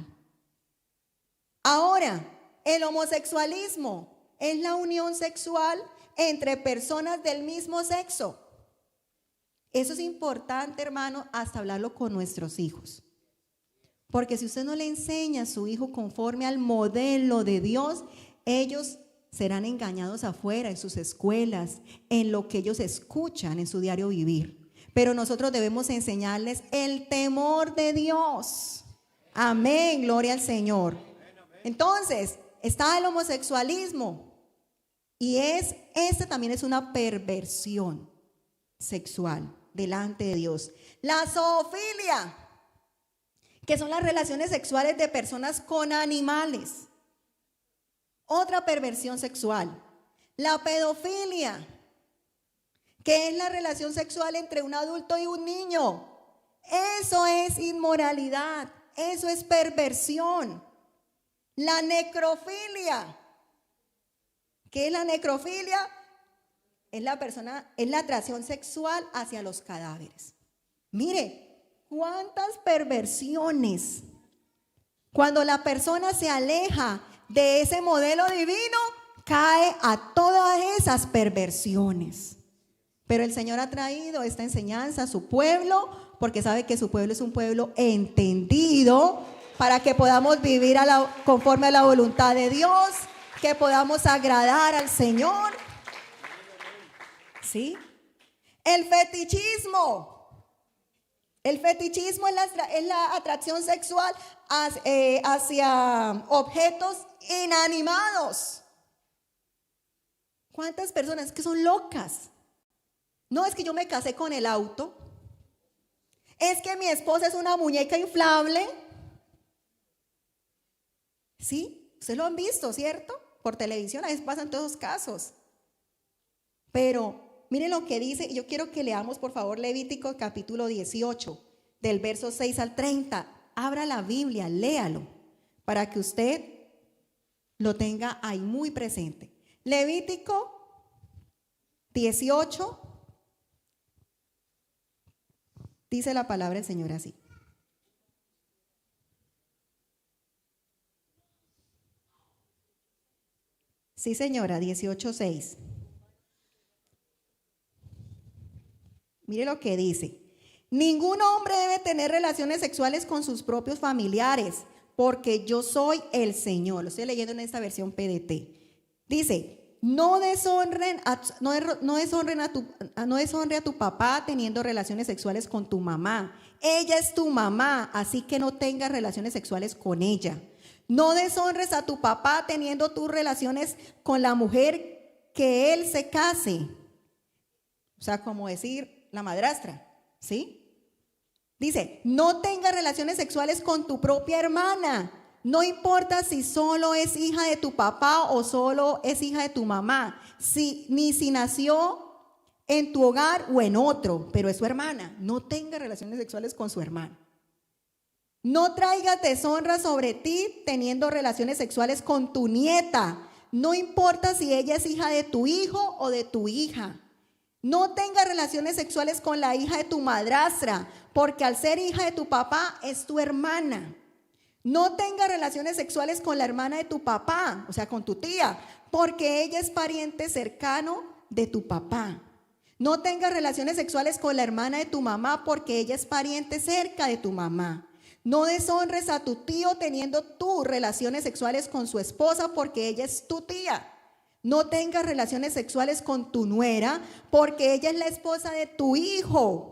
Ahora, el homosexualismo es la unión sexual entre personas del mismo sexo. Eso es importante, hermano, hasta hablarlo con nuestros hijos. Porque si usted no le enseña a su hijo conforme al modelo de Dios, ellos serán engañados afuera, en sus escuelas, en lo que ellos escuchan en su diario vivir. Pero nosotros debemos enseñarles el temor de Dios. Amén, gloria al Señor. Entonces, está el homosexualismo. Y este también es una perversión sexual delante de Dios. La zoofilia, que son las relaciones sexuales de personas con animales. Otra perversión sexual. La pedofilia, que es la relación sexual entre un adulto y un niño. Eso es inmoralidad, eso es perversión. La necrofilia. ¿Qué es la necrofilia? Es la atracción sexual hacia los cadáveres. Mire, cuántas perversiones. Cuando la persona se aleja de ese modelo divino, cae a todas esas perversiones. Pero el Señor ha traído esta enseñanza a su pueblo, porque sabe que su pueblo es un pueblo entendido, para que podamos vivir conforme a la voluntad de Dios, que podamos agradar al Señor. ¿Sí? El fetichismo. El fetichismo es la atracción sexual hacia objetos inanimados. ¿Cuántas personas que son locas? No, es que yo me casé con el auto. Es que mi esposa es una muñeca inflable. ¿Sí? Ustedes lo han visto, ¿cierto? Por televisión, a veces pasan todos esos casos. Pero miren lo que dice, y yo quiero que leamos por favor Levítico capítulo 18, del verso 6 al 30. Abra la Biblia, léalo, para que usted lo tenga ahí muy presente. Levítico 18, dice la palabra del Señor así. Sí, señora, 18:6. Mire lo que dice. Ningún hombre debe tener relaciones sexuales con sus propios familiares, porque yo soy el Señor. Lo estoy leyendo en esta versión PDT. Dice, no deshonre a tu papá teniendo relaciones sexuales con tu mamá. Ella es tu mamá, así que no tengas relaciones sexuales con ella. No deshonres a tu papá teniendo tus relaciones con la mujer que él se case. O sea, como decir la madrastra, ¿sí? Dice, no tengas relaciones sexuales con tu propia hermana. No importa si solo es hija de tu papá o solo es hija de tu mamá, ni si nació en tu hogar o en otro, pero es su hermana. No tenga relaciones sexuales con su hermana. No traigas deshonra sobre ti teniendo relaciones sexuales con tu nieta. No importa si ella es hija de tu hijo o de tu hija. No tengas relaciones sexuales con la hija de tu madrastra, porque al ser hija de tu papá es tu hermana. No tengas relaciones sexuales con la hermana de tu papá, o sea, con tu tía, porque ella es pariente cercano de tu papá. No tengas relaciones sexuales con la hermana de tu mamá, porque ella es pariente cerca de tu mamá. No deshonres a tu tío teniendo tú relaciones sexuales con su esposa, porque ella es tu tía. No tengas relaciones sexuales con tu nuera, porque ella es la esposa de tu hijo.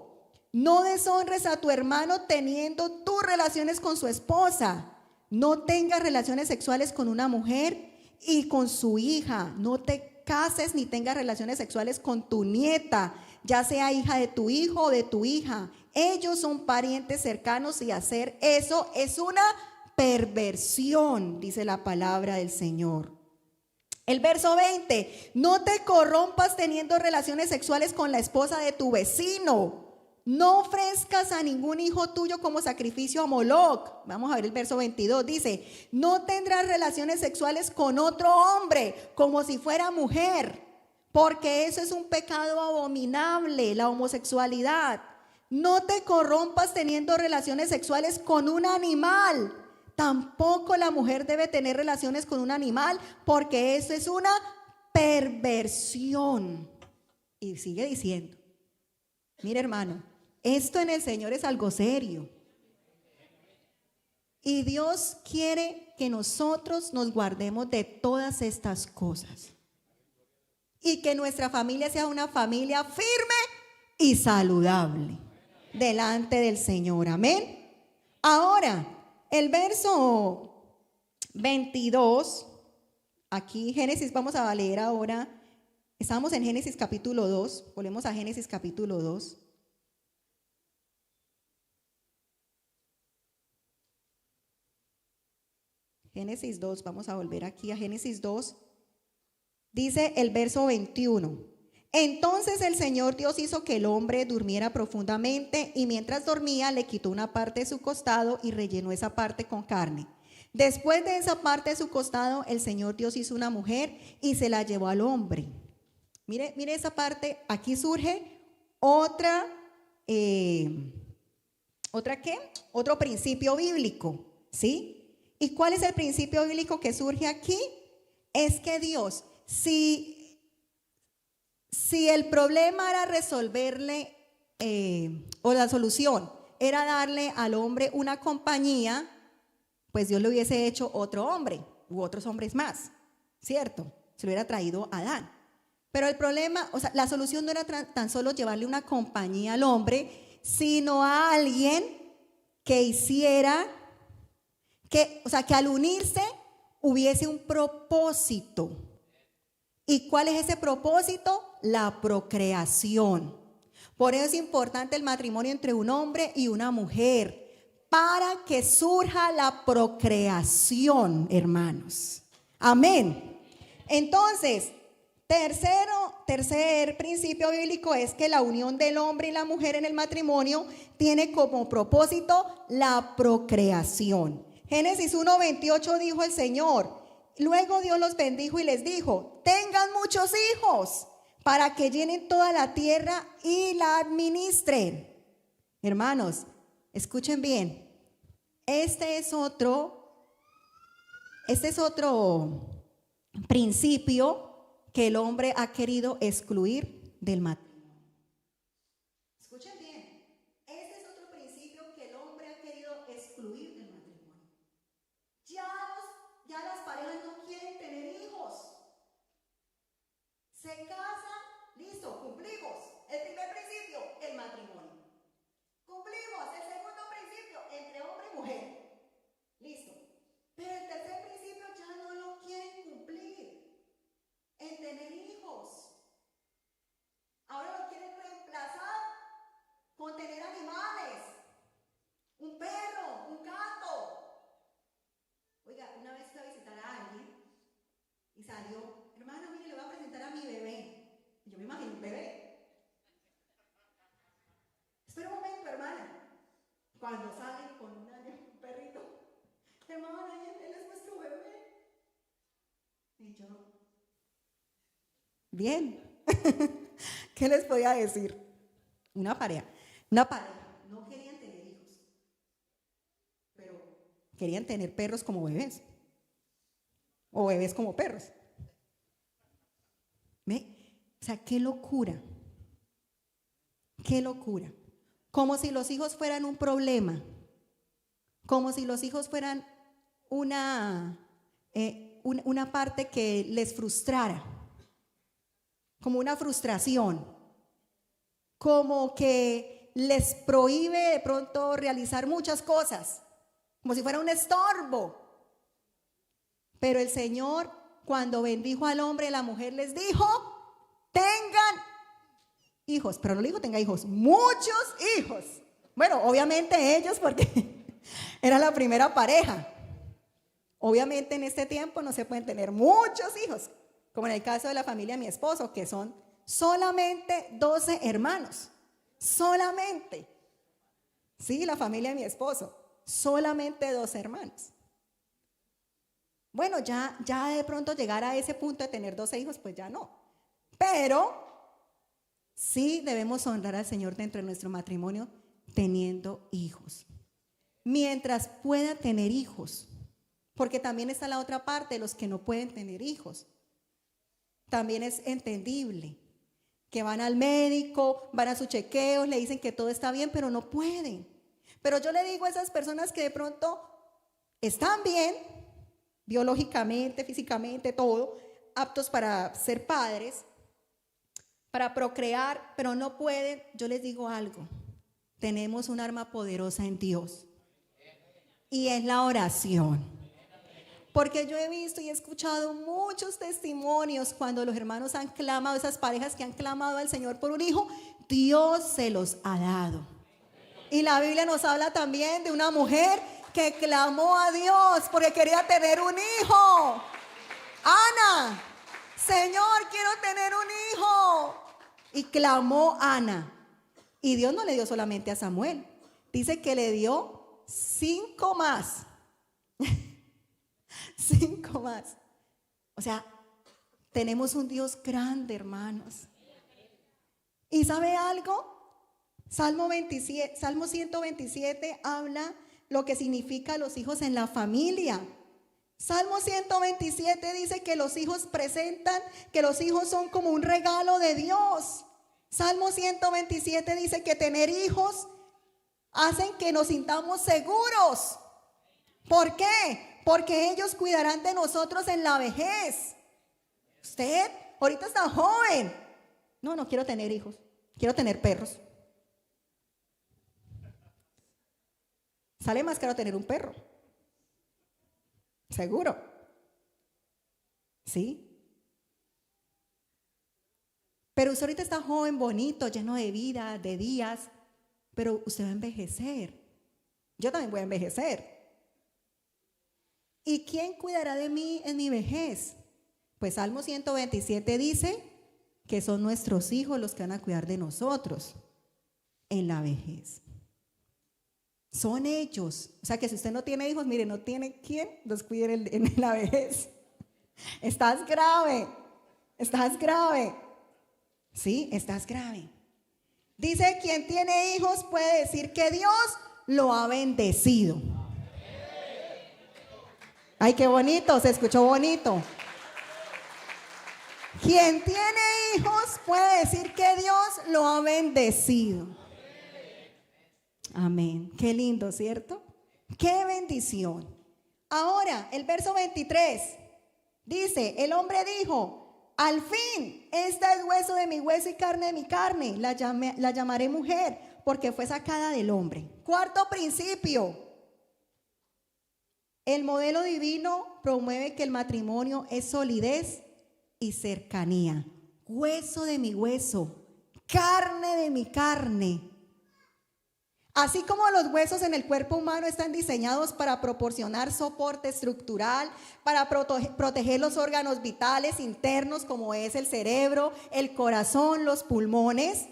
No deshonres a tu hermano teniendo tus relaciones con su esposa. No tengas relaciones sexuales con una mujer y con su hija. No te cases ni tengas relaciones sexuales con tu nieta, ya sea hija de tu hijo o de tu hija. Ellos son parientes cercanos y hacer eso es una perversión, dice la palabra del Señor. El verso 20, no te corrompas teniendo relaciones sexuales con la esposa de tu vecino. No ofrezcas a ningún hijo tuyo como sacrificio a Moloc. Vamos a ver el verso 22, dice, no tendrás relaciones sexuales con otro hombre como si fuera mujer, porque eso es un pecado abominable, la homosexualidad. No te corrompas teniendo relaciones sexuales con un animal. Tampoco la mujer debe tener relaciones con un animal, porque eso es una perversión. Y sigue diciendo, mire hermano, esto en el Señor es algo serio. Y Dios quiere que nosotros nos guardemos de todas estas cosas. Y que nuestra familia sea una familia firme y saludable delante del Señor. Amén. Ahora, el verso 22, aquí Génesis, vamos a leer ahora. Estamos en Génesis capítulo 2, volvemos a Génesis capítulo 2. Génesis 2, vamos a volver aquí a Génesis 2. Dice el verso 21. Entonces el Señor Dios hizo que el hombre durmiera profundamente y mientras dormía le quitó una parte de su costado y rellenó esa parte con carne. Después de esa parte de su costado, el Señor Dios hizo una mujer y se la llevó al hombre. Mire esa parte, aquí surge otra otro principio bíblico, ¿sí? ¿Y cuál es el principio bíblico que surge aquí? Es que Dios, si el problema era resolverle, o la solución era darle al hombre una compañía, pues Dios le hubiese hecho otro hombre u otros hombres más, ¿cierto? Se lo hubiera traído a Adán. Pero el problema, o sea, la solución no era tan solo llevarle una compañía al hombre, sino a alguien que hiciera, que al unirse hubiese un propósito. ¿Y cuál es ese propósito? La procreación. Por eso es importante el matrimonio entre un hombre y una mujer, para que surja la procreación, hermanos. Amén. Entonces, tercer principio bíblico es que la unión del hombre y la mujer en el matrimonio tiene como propósito la procreación. Génesis 1:28 dijo el Señor, luego Dios los bendijo y les dijo, tengan muchos hijos para que llenen toda la tierra y la administren. Hermanos, escuchen bien, este es otro principio que el hombre ha querido excluir del matrimonio. Escuchen bien, este es otro principio que el hombre ha querido excluir del matrimonio. Ya las parejas no quieren tener hijos. bien. ¿Qué les podía decir? Una pareja no querían tener hijos, pero querían tener perros como bebés, o bebés como perros. ¿Ve? O sea, qué locura, qué locura. Como si los hijos fueran un problema, como si los hijos fueran una parte que les frustrara, como una frustración, como que les prohíbe de pronto realizar muchas cosas, como si fuera un estorbo. Pero el Señor, cuando bendijo al hombre y a la mujer, les dijo: tengan hijos, pero no le dijo tenga hijos, muchos hijos. Bueno, obviamente ellos, porque era la primera pareja. Obviamente en este tiempo no se pueden tener muchos hijos, como en el caso de la familia de mi esposo, que son solamente 12 hermanos. Solamente. Sí, la familia de mi esposo, solamente 12 hermanos. Bueno, ya de pronto llegar a ese punto de tener 12 hijos, pues ya no. Pero sí debemos honrar al Señor dentro de nuestro matrimonio teniendo hijos. Mientras pueda tener hijos, porque también está la otra parte de los que no pueden tener hijos. También es entendible que van al médico, van a sus chequeos, le dicen que todo está bien, pero no pueden. Pero yo le digo a esas personas que de pronto están bien, biológicamente, físicamente, todo, aptos para ser padres, para procrear, pero no pueden, yo les digo algo: tenemos un arma poderosa en Dios, y es la oración. Porque yo he visto y he escuchado muchos testimonios cuando los hermanos han clamado, esas parejas que han clamado al Señor por un hijo, Dios se los ha dado. Y la Biblia nos habla también de una mujer que clamó a Dios porque quería tener un hijo. Ana, Señor, quiero tener un hijo. Y clamó Ana. Y Dios no le dio solamente a Samuel, dice que le dio 5 más. 5 más. O sea, tenemos un Dios grande, hermanos. ¿Y sabe algo? Salmo 127 habla lo que significa los hijos en la familia. Salmo 127 dice que los hijos presentan, que los hijos son como un regalo de Dios. Salmo 127 dice que tener hijos hacen que nos sintamos seguros. ¿Por qué? Porque ellos cuidarán de nosotros en la vejez. Usted ahorita está joven. No quiero tener hijos, quiero tener perros. Sale más caro tener un perro. Seguro. ¿Sí? Pero usted ahorita está joven, bonito, lleno de vida, de días, pero usted va a envejecer. Yo también voy a envejecer. ¿Y quién cuidará de mí en mi vejez? Pues Salmo 127 dice que son nuestros hijos los que van a cuidar de nosotros en la vejez. Son ellos. O sea que si usted no tiene hijos, mire, no tiene quien los cuide en la vejez. Estás grave. Estás grave. Sí, estás grave. Dice, quien tiene hijos puede decir que Dios lo ha bendecido. Ay, qué bonito, se escuchó bonito. Quien tiene hijos puede decir que Dios lo ha bendecido. Amén. Qué lindo, ¿cierto? Qué bendición. Ahora, el verso 23 dice, el hombre dijo, al fin, esta es hueso de mi hueso y carne de mi carne. La llamaré mujer porque fue sacada del hombre. Cuarto principio. El modelo divino promueve que el matrimonio es solidez y cercanía. Hueso de mi hueso, carne de mi carne. Así como los huesos en el cuerpo humano están diseñados para proporcionar soporte estructural, para proteger los órganos vitales internos como es el cerebro, el corazón, los pulmones,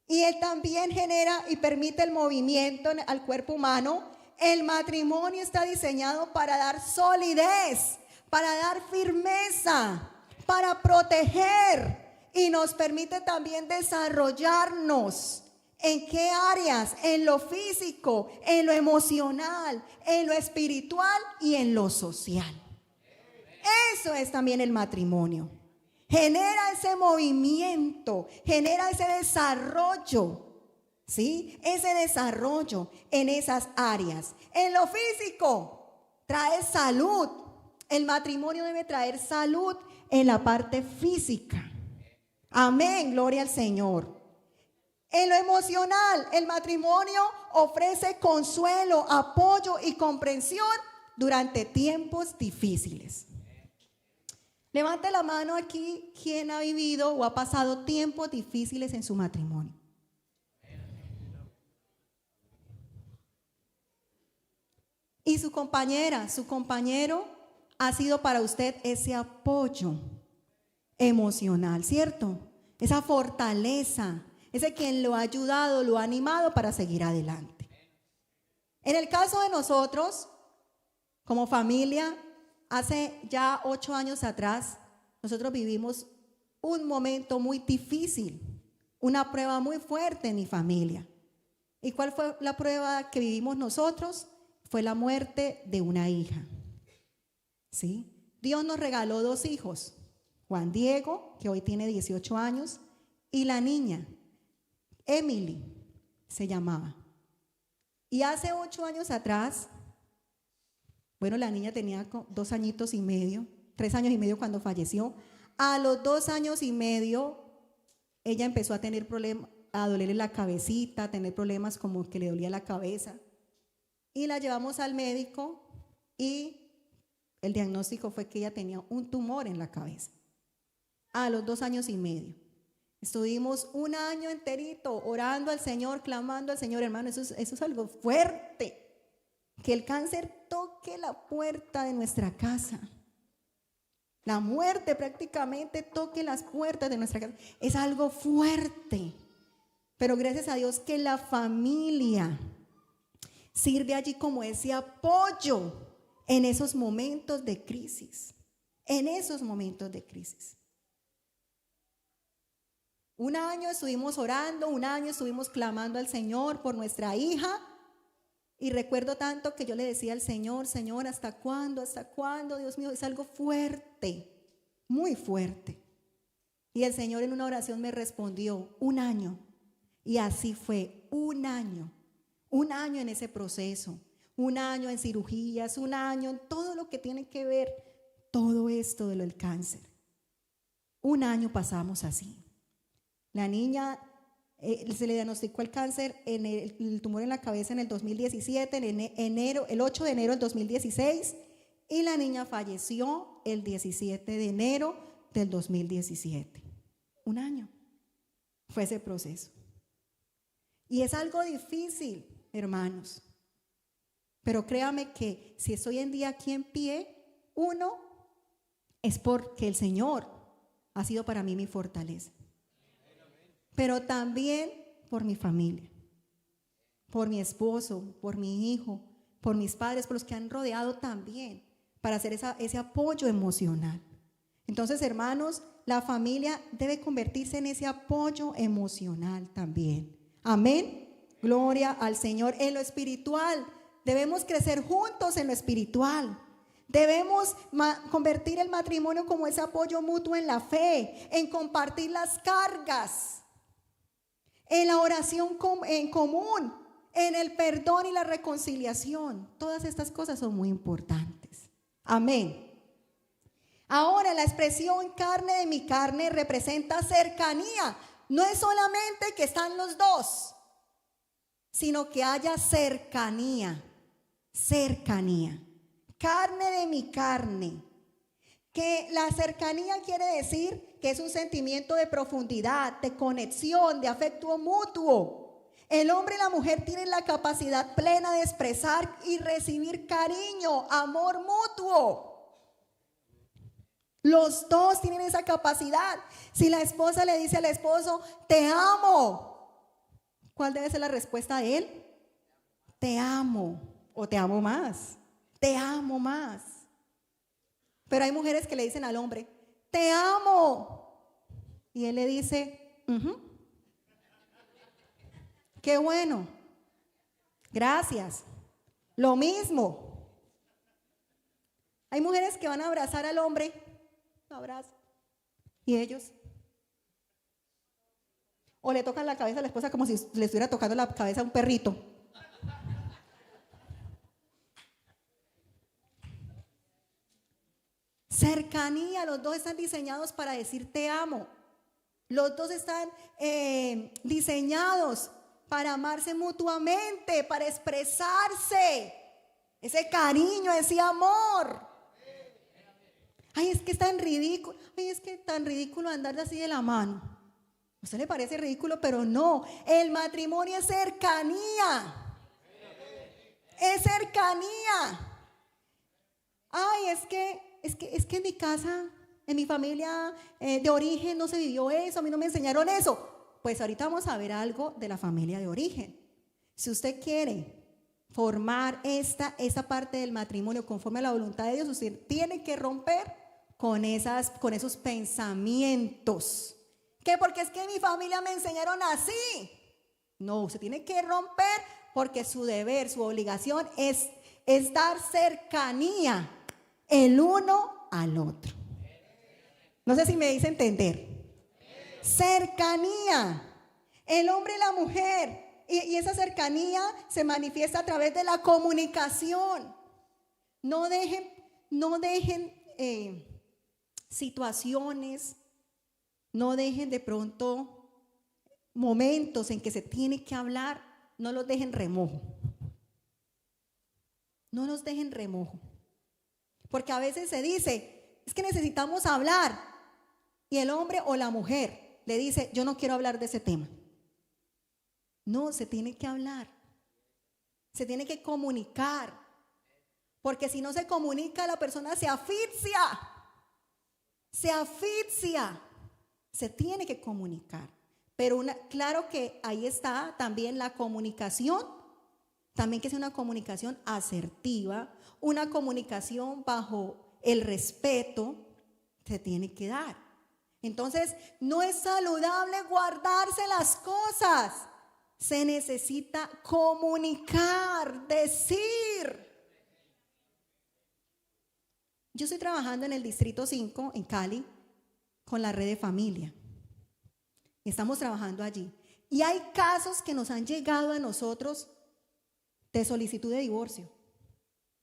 y él también genera y permite el movimiento al cuerpo humano. El matrimonio está diseñado para dar solidez, para dar firmeza, para proteger, y nos permite también desarrollarnos. ¿En qué áreas? En lo físico, en lo emocional, en lo espiritual y en lo social. Eso es también el matrimonio. Genera ese movimiento, genera ese desarrollo, ¿sí? Ese desarrollo en esas áreas. En lo físico, trae salud. El matrimonio debe traer salud en la parte física. Amén, gloria al Señor. En lo emocional, el matrimonio ofrece consuelo, apoyo y comprensión durante tiempos difíciles. Levante la mano aquí quien ha vivido o ha pasado tiempos difíciles en su matrimonio. Y su compañera, su compañero ha sido para usted ese apoyo emocional, ¿cierto? Esa fortaleza, ese quien lo ha ayudado, lo ha animado para seguir adelante. En el caso de nosotros, como familia, hace ya 8 años atrás, nosotros vivimos un momento muy difícil, una prueba muy fuerte en mi familia. ¿Y cuál fue la prueba que vivimos nosotros? Fue la muerte de una hija. ¿Sí? Dios nos regaló 2 hijos, Juan Diego, que hoy tiene 18 años, y la niña, Emily, se llamaba. Y hace 8 años atrás, bueno, la niña tenía 2 añitos y medio, 3 años y medio cuando falleció. A los 2 años y medio, ella empezó a tener problemas, a dolerle la cabecita, a tener problemas como que le dolía la cabeza. Y la llevamos al médico y el diagnóstico fue que ella tenía un tumor en la cabeza. A los 2 años y medio. Estuvimos 1 año enterito orando al Señor, clamando al Señor, hermano, eso es algo fuerte. Que el cáncer toque la puerta de nuestra casa. La muerte prácticamente toque las puertas de nuestra casa. Es algo fuerte. Pero gracias a Dios que la familia sirve allí como ese apoyo en esos momentos de crisis. En esos momentos de crisis. 1 año estuvimos orando, 1 año estuvimos clamando al Señor por nuestra hija. Y recuerdo tanto que yo le decía al Señor, Señor, ¿hasta cuándo? ¿Hasta cuándo? Dios mío, es algo fuerte, muy fuerte. Y el Señor en una oración me respondió, 1 año. Y así fue, 1 año. 1 año en ese proceso, 1 año en cirugías, 1 año en todo lo que tiene que ver, todo esto de lo del cáncer. 1 año pasamos así. La niña se le diagnosticó el cáncer, el tumor en la cabeza en el 2017, el 8 de enero del 2016, y la niña falleció el 17 de enero del 2017. 1 año fue ese proceso. Y es algo difícil, hermanos, pero créame que si estoy hoy en día aquí en pie, 1, es porque el Señor ha sido para mí mi fortaleza. Pero también por mi familia, por mi esposo, por mi hijo, por mis padres, por los que han rodeado también, para hacer ese apoyo emocional. Entonces, hermanos, la familia debe convertirse en ese apoyo emocional también. Amén. Gloria al Señor. En lo espiritual, debemos crecer juntos en lo espiritual. Debemos convertir el matrimonio como ese apoyo mutuo en la fe, en compartir las cargas, en la oración en común, en el perdón y la reconciliación. Todas estas cosas son muy importantes. Amén. Ahora, la expresión carne de mi carne representa cercanía. No es solamente que están los dos, sino que haya cercanía. Cercanía. Carne de mi carne. Que la cercanía quiere decir que es un sentimiento de profundidad, de conexión, de afecto mutuo. El hombre y la mujer tienen la capacidad plena de expresar y recibir cariño, amor mutuo. Los dos tienen esa capacidad. Si la esposa le dice al esposo, te amo, ¿cuál debe ser la respuesta de él? Te amo, o te amo más. Te amo más. Pero hay mujeres que le dicen al hombre, te amo. Y él le dice, qué bueno, gracias, lo mismo. Hay mujeres que van a abrazar al hombre, lo abrazan, y ellos, o le tocan la cabeza a la esposa como si le estuviera tocando la cabeza a un perrito. Cercanía, los dos están diseñados para decir te amo. Los dos están diseñados para amarse mutuamente, para expresarse ese cariño, ese amor. Ay, es que es tan ridículo. Ay, es que tan ridículo andar así de la mano. A usted le parece ridículo, pero no. El matrimonio es cercanía. Es cercanía. Ay, es que en mi casa, en mi familia de origen no se vivió eso, a mí no me enseñaron eso. Pues ahorita vamos a ver algo de la familia de origen. Si usted quiere formar esta parte del matrimonio conforme a la voluntad de Dios, usted tiene que romper con esos pensamientos. ¿Qué? Porque es que en mi familia me enseñaron así. No, usted tiene que romper porque su deber, su obligación es dar cercanía el uno al otro. No sé si me dice entender. Cercanía. El hombre y la mujer. Y esa cercanía se manifiesta a través de la comunicación. No dejen situaciones, no dejen de pronto momentos en que se tiene que hablar, no los dejen remojo. No los dejen remojo. Porque a veces se dice, es que necesitamos hablar. Y el hombre o la mujer le dice, yo no quiero hablar de ese tema. No, se tiene que hablar. Se tiene que comunicar. Porque si no se comunica, la persona se asfixia. Se asfixia. Se tiene que comunicar. Pero claro que ahí está también la comunicación. También que sea una comunicación asertiva, una comunicación bajo el respeto, se tiene que dar. Entonces, no es saludable guardarse las cosas. Se necesita comunicar, decir. Yo estoy trabajando en el Distrito 5, en Cali, con la red de familia. Estamos trabajando allí. Y hay casos que nos han llegado a nosotros de solicitud de divorcio.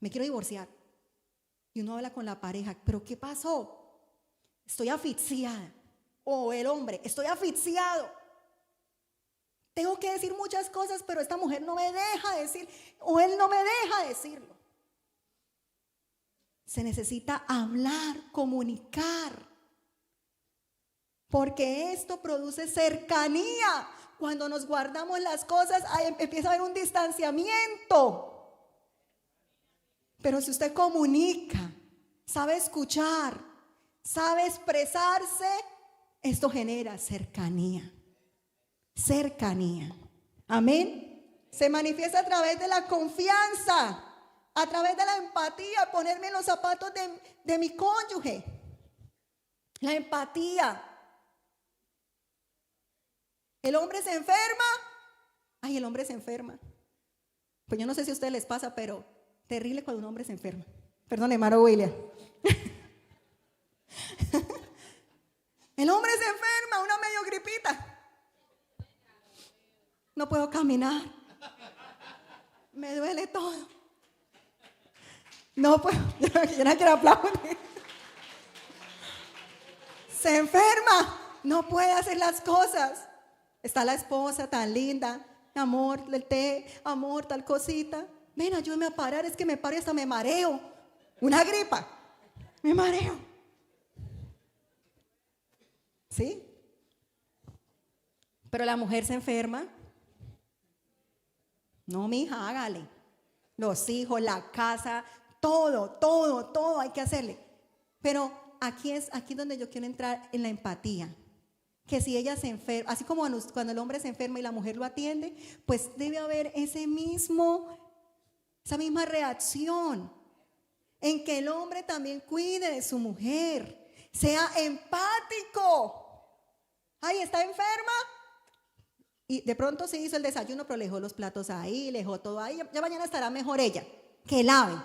Me quiero divorciar. Y uno habla con la pareja, ¿pero qué pasó? Estoy asfixiada. O el hombre, estoy asfixiado. Tengo que decir muchas cosas, pero esta mujer no me deja decir, o él no me deja decirlo. Se necesita hablar, comunicar. Porque esto produce cercanía. Cuando nos guardamos las cosas, empieza a haber un distanciamiento. Pero si usted comunica, sabe escuchar, sabe expresarse, esto genera cercanía. Cercanía. Amén. Se manifiesta a través de la confianza, a través de la empatía, ponerme en los zapatos de mi cónyuge. La empatía. El hombre se enferma. Ay, el hombre se enferma. Pues yo no sé si a ustedes les pasa, pero terrible cuando un hombre se enferma. Perdón, hermano William. El hombre se enferma, una medio gripita. No puedo caminar. Me duele todo. No puedo. Yo no quiero aplaudir. Se enferma. No puede hacer las cosas. Está la esposa tan linda. Amor, el té, amor, tal cosita. Ven, ayúdame a parar. Es que me paro y hasta me mareo. Una gripa. Me mareo. ¿Sí? Pero la mujer se enferma. No, mija, hágale. Los hijos, la casa, todo hay que hacerle. Pero aquí es donde yo quiero entrar en la empatía. Que si ella se enferma, así como cuando el hombre se enferma y la mujer lo atiende, pues debe haber esa misma reacción en que el hombre también cuide de su mujer, sea empático. Ay, está enferma. Y de pronto se hizo el desayuno, pero le dejó los platos ahí, le dejó todo ahí. Ya mañana estará mejor ella. Que lave.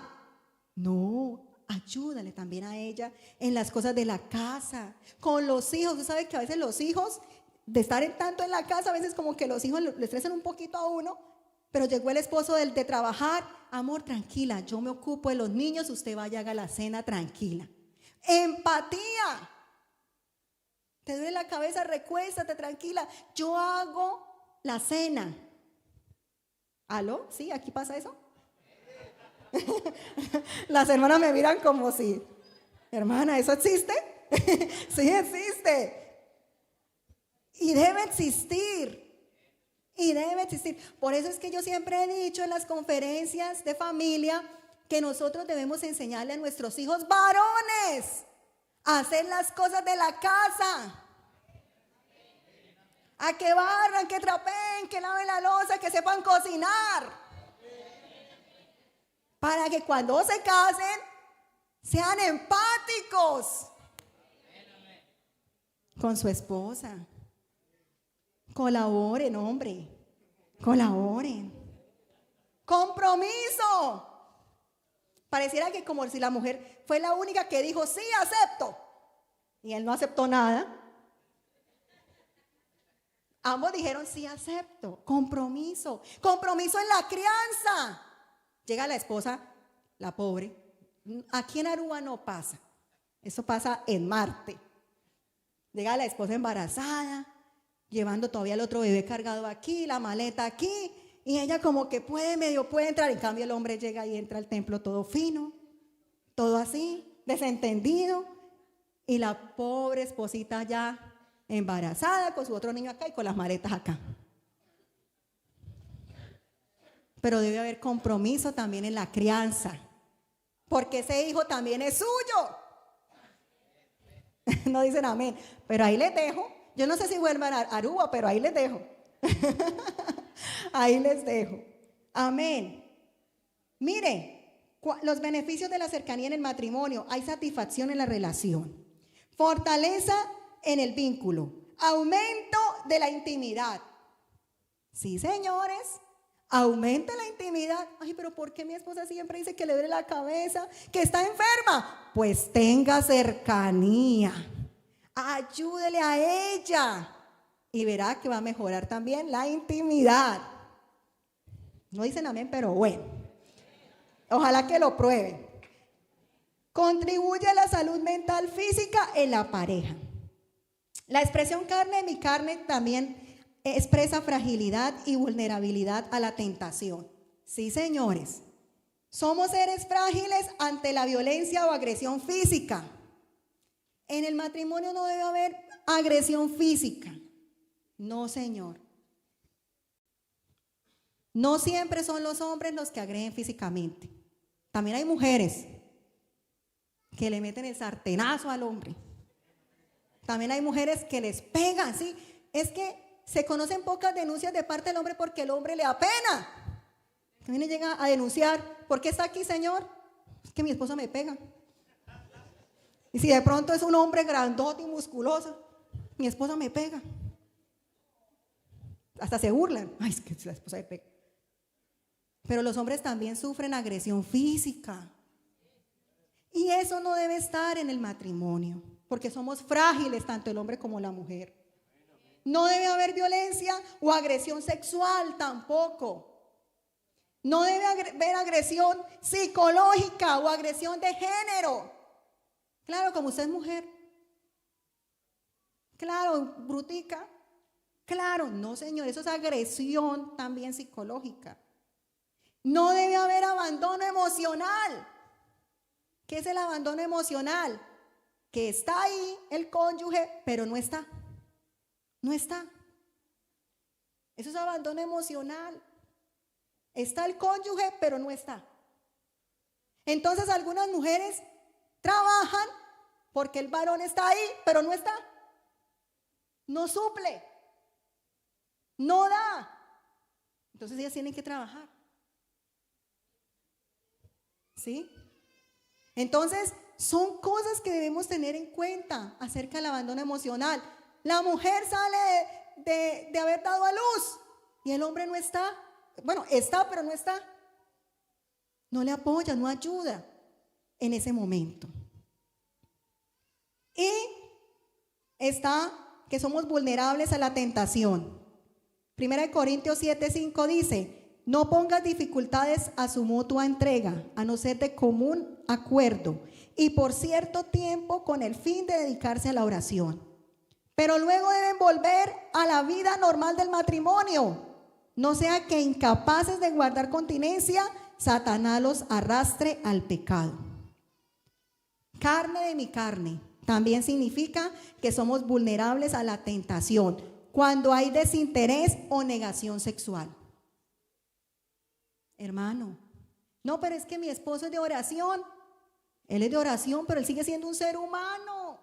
No, ayúdale también a ella en las cosas de la casa, con los hijos. Usted sabe que a veces los hijos, de estar tanto en la casa, a veces como que los hijos le estresan un poquito a uno, pero llegó el esposo de trabajar. Amor, tranquila, yo me ocupo de los niños, usted vaya, haga la cena tranquila. Empatía. Te duele la cabeza, recuéstate tranquila, yo hago la cena. ¿Aló? ¿Sí? ¿Aquí pasa eso? Las hermanas me miran como si, hermana, ¿eso existe? Sí existe. Y debe existir. Y debe existir. Por eso es que yo siempre he dicho en las conferencias de familia que nosotros debemos enseñarle a nuestros hijos varones a hacer las cosas de la casa. A que barran, que trapeen, que laven la loza, que sepan cocinar. Para que cuando se casen sean empáticos con su esposa. Colaboren, hombre. Colaboren. Compromiso. Pareciera que como si la mujer fue la única que dijo, sí, acepto. Y él no aceptó nada. Ambos dijeron, sí, acepto. Compromiso. Compromiso en la crianza. Llega la esposa, la pobre. Aquí en Aruba no pasa. Eso pasa en Marte. Llega la esposa embarazada, llevando todavía el otro bebé cargado aquí, la maleta aquí. Y ella como que medio puede entrar. En cambio el hombre llega y entra al templo todo fino, todo así, desentendido. Y la pobre esposita ya embarazada con su otro niño acá y con las maletas acá. Pero debe haber compromiso también en la crianza, porque ese hijo también es suyo. No dicen amén, pero ahí les dejo. Yo no sé si vuelvan a Aruba, pero ahí les dejo. Ahí les dejo. Amén. Mire, los beneficios de la cercanía en el matrimonio. Hay satisfacción en la relación, fortaleza en el vínculo, aumento de la intimidad. Sí, señores, aumenta la intimidad. Ay, pero ¿por qué mi esposa siempre dice que le duele la cabeza, que está enferma? Pues tenga cercanía, ayúdele a ella y verá que va a mejorar también la intimidad. No dicen amén, pero bueno, ojalá que lo prueben. Contribuye a la salud mental física en la pareja. La expresión carne de mi carne también expresa fragilidad y vulnerabilidad a la tentación. Sí, señores, somos seres frágiles ante la violencia o agresión física. En el matrimonio no debe haber agresión física. No, señor. No siempre son los hombres los que agreden físicamente. También hay mujeres que le meten el sartenazo al hombre. También hay mujeres que les pegan, ¿sí? Es que se conocen pocas denuncias de parte del hombre porque el hombre le da pena. También llega a denunciar, ¿por qué está aquí, señor? Es que mi esposo me pega. Y si de pronto es un hombre grandote y musculoso, mi esposa me pega. Hasta se burlan. Ay, es que la esposa me pega. Pero los hombres también sufren agresión física. Y eso no debe estar en el matrimonio, porque somos frágiles tanto el hombre como la mujer. No debe haber violencia o agresión sexual tampoco. No debe haber agresión psicológica o agresión de género. Claro, como usted es mujer. Claro, brutica. Claro, no, señor, eso es agresión también psicológica. No debe haber abandono emocional. ¿Qué es el abandono emocional? Que está ahí el cónyuge, pero no está. No está. Eso es abandono emocional. Está el cónyuge, pero no está. Entonces algunas mujeres trabajan porque el varón está ahí, pero no está. No suple. No da. Entonces ellas tienen que trabajar. ¿Sí? Entonces son cosas que debemos tener en cuenta acerca del abandono emocional. La mujer sale de haber dado a luz y el hombre no está. Bueno, está, pero no está. No le apoya, no ayuda en ese momento. Y está que somos vulnerables a la tentación. 1 Corintios 7:5 dice: no pongas dificultades a su mutua entrega, a no ser de común acuerdo, y por cierto tiempo con el fin de dedicarse a la oración. Pero luego deben volver a la vida normal del matrimonio, no sea que incapaces de guardar continencia, Satanás los arrastre al pecado. Carne de mi carne también significa que somos vulnerables a la tentación cuando hay desinterés o negación sexual. Hermano, no, pero es que mi esposo es de oración. Él es de oración, pero él sigue siendo un ser humano.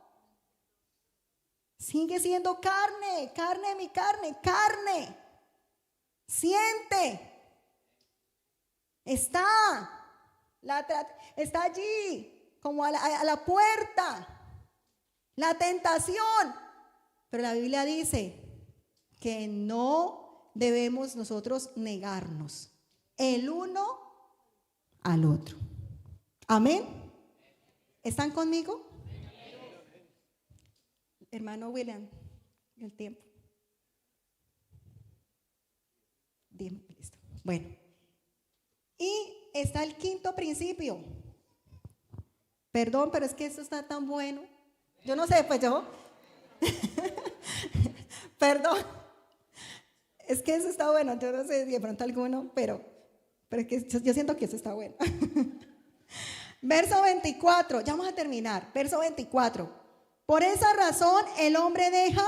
Sigue siendo carne, carne de mi carne, carne. Siente. Está allí, como a la puerta. La tentación. Pero la Biblia dice que no debemos nosotros negarnos el uno al otro. Amén. ¿Están conmigo? Hermano William, el tiempo. Bien, listo. Bueno. Y está el quinto principio. Perdón, pero es que esto está tan bueno. Yo no sé, pues yo. Perdón. Es que eso está bueno. Yo no sé si de pronto alguno, pero es que yo siento que eso está bueno. Verso 24, ya vamos a terminar. Verso 24. Por esa razón el hombre deja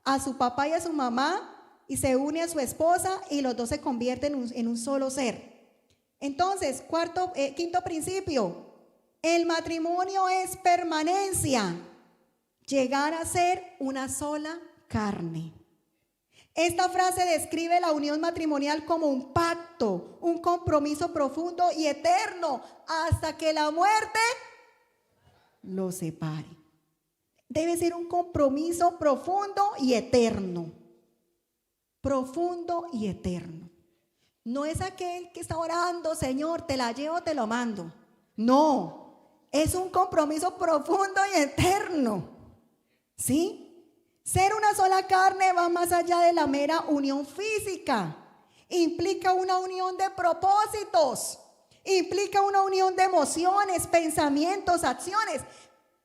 a su papá y a su mamá y se une a su esposa y los dos se convierten en un solo ser. Entonces, quinto principio, el matrimonio es permanencia, llegar a ser una sola carne. Esta frase describe la unión matrimonial como un pacto, un compromiso profundo y eterno hasta que la muerte los separe. Debe ser un compromiso profundo y eterno. Profundo y eterno. No es aquel que está orando, Señor, te la llevo, te lo mando. No, es un compromiso profundo y eterno. ¿Sí? Ser una sola carne va más allá de la mera unión física. Implica una unión de propósitos. Implica una unión de emociones, pensamientos, acciones.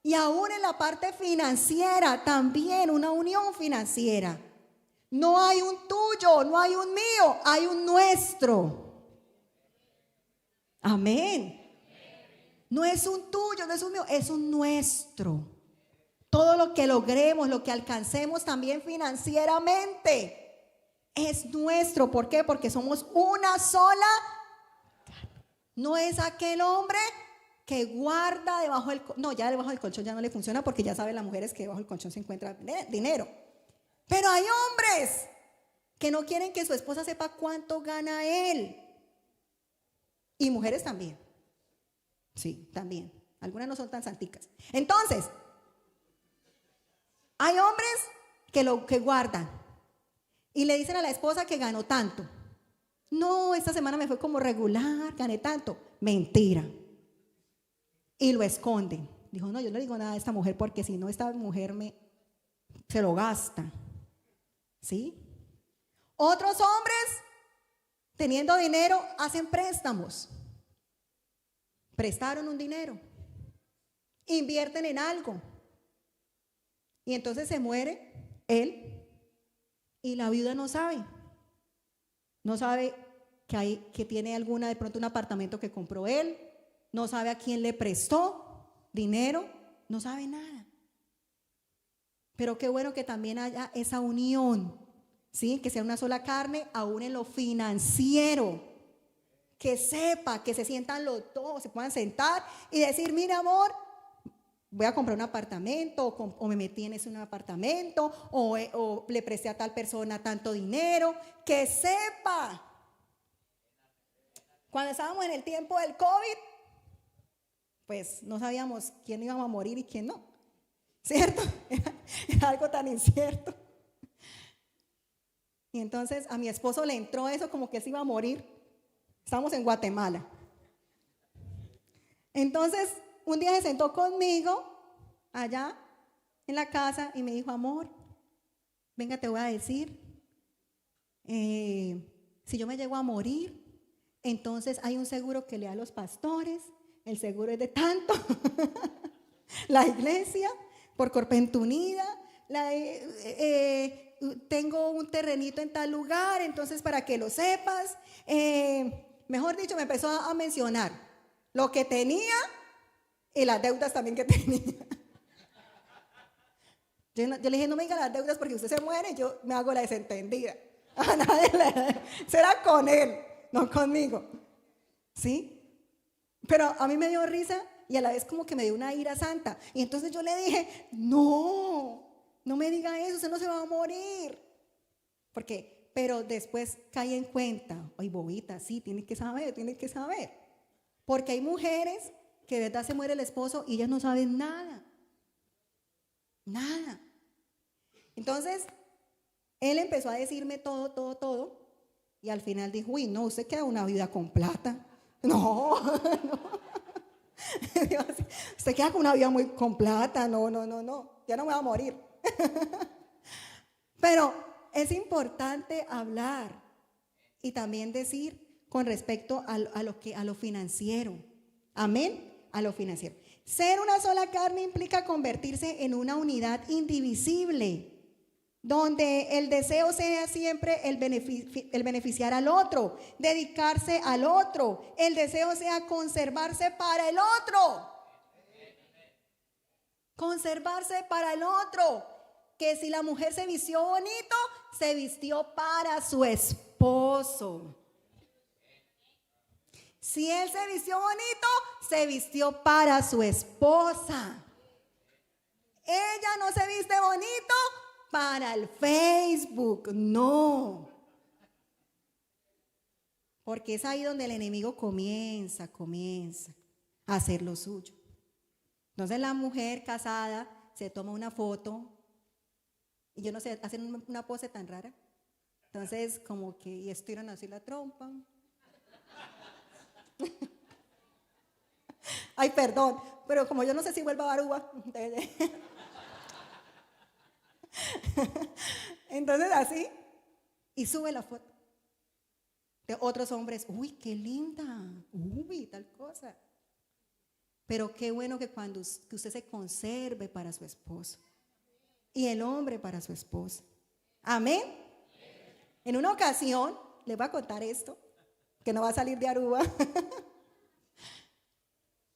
Y aún en la parte financiera, también una unión financiera. No hay un tuyo, no hay un mío, hay un nuestro. Amén. No es un tuyo, no es un mío, es un nuestro. Todo lo que logremos, lo que alcancemos también financieramente es nuestro. ¿Por qué? Porque somos una sola. No es aquel hombre que guarda debajo del colchón. No, ya debajo del colchón ya no le funciona porque ya saben las mujeres que debajo del colchón se encuentra dinero. Pero hay hombres que no quieren que su esposa sepa cuánto gana él. Y mujeres también. Sí, también. Algunas no son tan santicas. Entonces, hay hombres que guardan y le dicen a la esposa que ganó tanto. No, esta semana me fue como regular, gané tanto. Mentira. Y lo esconden. Dijo, no, yo no le digo nada a esta mujer porque si no, esta mujer se lo gasta. ¿Sí? Otros hombres, teniendo dinero, hacen préstamos. Prestaron un dinero. Invierten en algo. Y entonces se muere él y la viuda no sabe. No sabe que tiene de pronto un apartamento que compró él. No sabe a quién le prestó dinero. No sabe nada. Pero qué bueno que también haya esa unión, ¿sí? Que sea una sola carne, aún en lo financiero. Que sepa, que se sientan los dos, se puedan sentar y decir, mira amor, voy a comprar un apartamento, o me metí en un apartamento, o le presté a tal persona tanto dinero. Que sepa. Cuando estábamos en el tiempo del COVID, pues no sabíamos quién íbamos a morir y quién no. ¿Cierto? Era algo tan incierto. Y entonces a mi esposo le entró eso como que se iba a morir. Estamos en Guatemala. Entonces, un día se sentó conmigo allá en la casa y me dijo, amor, venga, te voy a decir, si yo me llego a morir, entonces hay un seguro que le da a los pastores, el seguro es de tanto, la iglesia, por Corpenta Unida, tengo un terrenito en tal lugar, entonces para que lo sepas, mejor dicho, me empezó a mencionar lo que tenía y las deudas también que tenía. Yo le dije, no me diga las deudas porque usted se muere y yo me hago la desentendida. A nadie será con él, no conmigo. ¿Sí? Pero a mí me dio risa y a la vez como que me dio una ira santa. Y entonces yo le dije, no me diga eso, usted no se va a morir. Porque, pero después caí en cuenta, ay bobita, sí, tiene que saber. Porque hay mujeres que de verdad se muere el esposo y ellas no saben nada. Nada. Entonces, él empezó a decirme todo. Y al final dijo, uy, no, usted queda una vida con plata. No. Usted queda con una vida muy con plata. No. Ya no me va a morir. Pero es importante hablar y también decir con respecto a lo financiero. Amén. A lo financiero. Ser una sola carne implica convertirse en una unidad indivisible, donde el deseo sea siempre el beneficiar al otro, dedicarse al otro, el deseo sea conservarse para el otro. Conservarse para el otro. Que si la mujer se vistió bonito, se vistió para su esposo. Si él se vistió bonito, se vistió para su esposa. Ella no se viste bonito para el Facebook, no. Porque es ahí donde el enemigo comienza a hacer lo suyo. Entonces la mujer casada se toma una foto y yo no sé, hacen una pose tan rara. Entonces como que y estiran así la trompa. Ay, perdón, pero como yo no sé si vuelva a Aruba. Entonces así, y sube la foto de otros hombres. Uy, qué linda, uy, tal cosa. Pero qué bueno que cuando que usted se conserve para su esposo y el hombre para su esposa. Amén. En una ocasión, les voy a contar esto, que no va a salir de Aruba.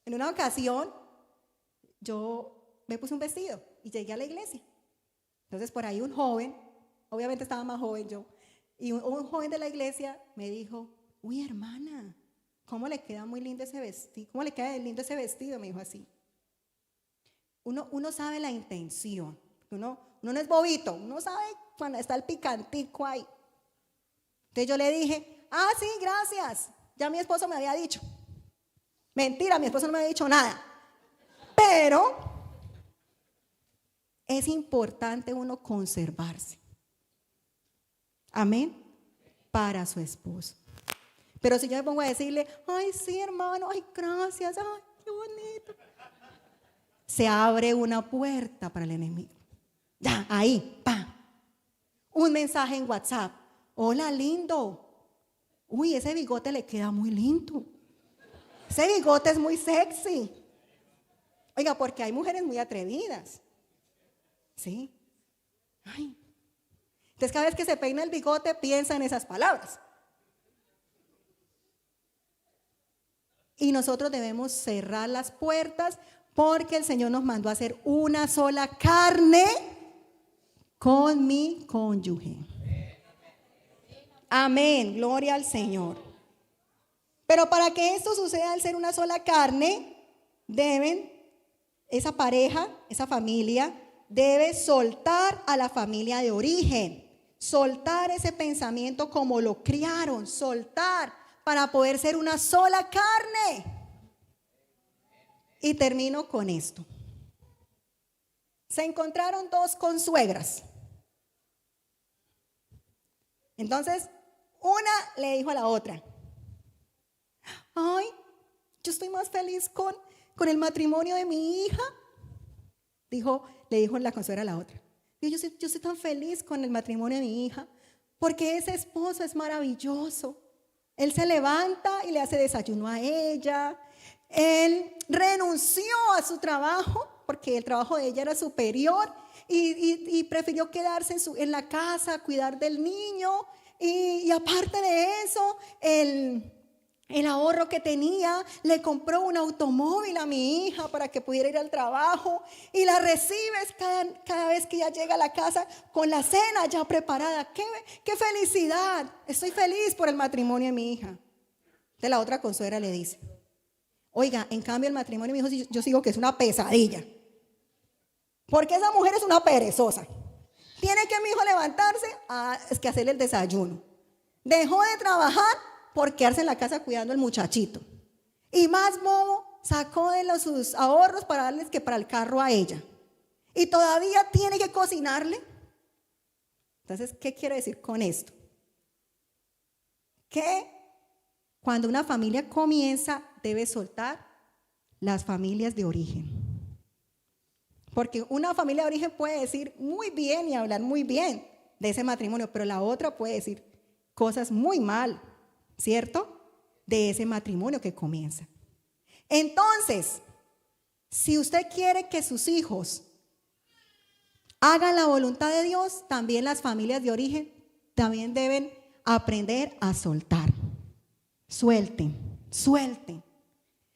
En una ocasión, yo me puse un vestido y llegué a la iglesia. Entonces por ahí un joven, obviamente estaba más joven yo, y un joven de la iglesia me dijo, uy hermana, ¿cómo le queda muy lindo ese vestido? ¿Cómo le queda lindo ese vestido? Me dijo así. Uno sabe la intención, uno no es bobito, uno sabe cuando está el picantico ahí. Entonces yo le dije, sí, gracias, ya mi esposo me había dicho. Mentira, mi esposo no me había dicho nada. Pero es importante uno conservarse. Amén. Para su esposo. Pero si yo me pongo a decirle, ay, sí, hermano, ay, gracias, ay, qué bonito. Se abre una puerta para el enemigo. Ya, ahí, pa. Un mensaje en WhatsApp. Hola, lindo. Uy, ese bigote le queda muy lindo. Ese bigote es muy sexy. Oiga, porque hay mujeres muy atrevidas. ¿Sí? Ay. Entonces cada vez que se peina el bigote piensa en esas palabras. Y nosotros debemos cerrar las puertas porque el Señor nos mandó a hacer una sola carne con mi cónyuge. Amén, gloria al Señor. Pero para que esto suceda al ser una sola carne, esa pareja, esa familia, debe soltar a la familia de origen, soltar ese pensamiento como lo criaron, soltar para poder ser una sola carne. Y termino con esto. se encontraron dos consuegras. Entonces, una le dijo a la otra: ay, yo estoy más feliz con el matrimonio de mi hija. Le dijo la consuegra a la otra: yo estoy tan feliz con el matrimonio de mi hija, porque ese esposo es maravilloso. Él se levanta y le hace desayuno a ella. Él renunció a su trabajo, porque el trabajo de ella era superior, y prefirió quedarse en la casa, cuidar del niño. Y aparte de eso, el ahorro que tenía, le compró un automóvil a mi hija para que pudiera ir al trabajo, y la recibes cada vez que ella llega a la casa con la cena ya preparada. ¡Qué felicidad! Estoy feliz por el matrimonio de mi hija. De la otra consuegra le dice: oiga, en cambio el matrimonio de mi hijo, yo sigo que es una pesadilla, porque esa mujer es una perezosa. Tiene que mi hijo levantarse es que hacerle el desayuno. Dejó de trabajar por quedarse en la casa cuidando al muchachito. Y más bobo, sacó de sus ahorros para darles que para el carro a ella. Y todavía tiene que cocinarle. Entonces, ¿qué quiero decir con esto? Que cuando una familia comienza, debe soltar las familias de origen. Porque una familia de origen puede decir muy bien y hablar muy bien de ese matrimonio, pero la otra puede decir cosas muy mal, ¿cierto? De ese matrimonio que comienza. Entonces, si usted quiere que sus hijos hagan la voluntad de Dios, también las familias de origen también deben aprender a soltar. Suelten.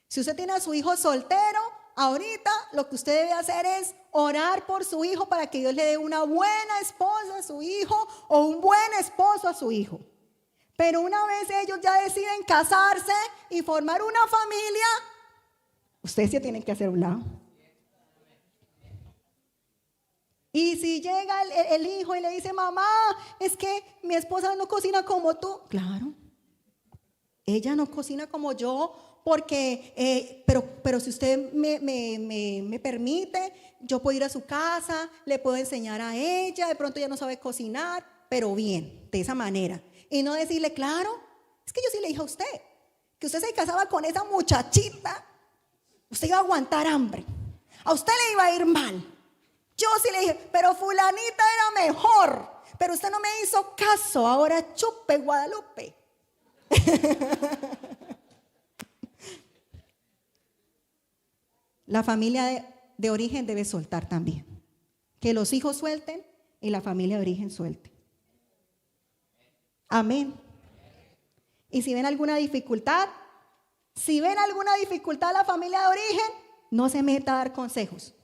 Si usted tiene a su hijo soltero, ahorita lo que usted debe hacer es orar por su hijo para que Dios le dé una buena esposa a su hijo o un buen esposo a su hijo. Pero una vez ellos ya deciden casarse y formar una familia, ustedes se tienen que hacer un lado. Y si llega el hijo y le dice: mamá, es que mi esposa no cocina como tú. Claro, ella no cocina como yo, porque, pero si usted me permite, yo puedo ir a su casa, le puedo enseñar a ella, de pronto ella no sabe cocinar, pero bien, de esa manera. Y no decirle: claro, es que yo sí le dije a usted, que usted se casaba con esa muchachita, usted iba a aguantar hambre, a usted le iba a ir mal. Yo sí le dije: pero fulanita era mejor, pero usted no me hizo caso, ahora chupe Guadalupe. La familia de origen debe soltar también. Que los hijos suelten y la familia de origen suelte. Amén. Y si ven alguna dificultad, la familia de origen, no se meta a dar consejos.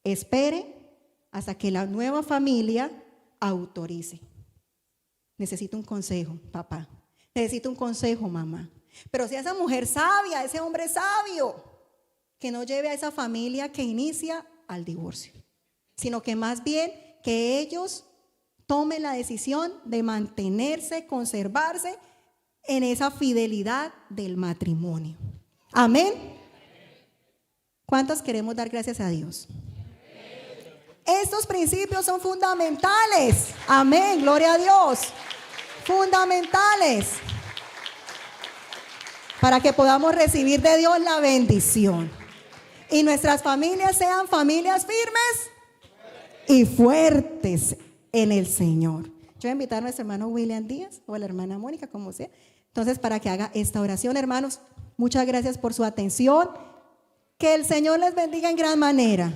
Espere hasta que la nueva familia autorice. Necesito un consejo, papá. Necesito un consejo, mamá. Pero si esa mujer sabia, ese hombre sabio, que no lleve a esa familia que inicia al divorcio, sino que más bien que ellos tomen la decisión de mantenerse, conservarse en esa fidelidad del matrimonio. Amén. ¿Cuántos queremos dar gracias a Dios? Estos principios son fundamentales. Amén, gloria a Dios. Fundamentales para que podamos recibir de Dios la bendición y nuestras familias sean familias firmes y fuertes en el Señor. Yo voy a invitar a nuestro hermano William Díaz o a la hermana Mónica, como sea, entonces, para que haga esta oración. Hermanos, muchas gracias por su atención. Que el Señor les bendiga en gran manera.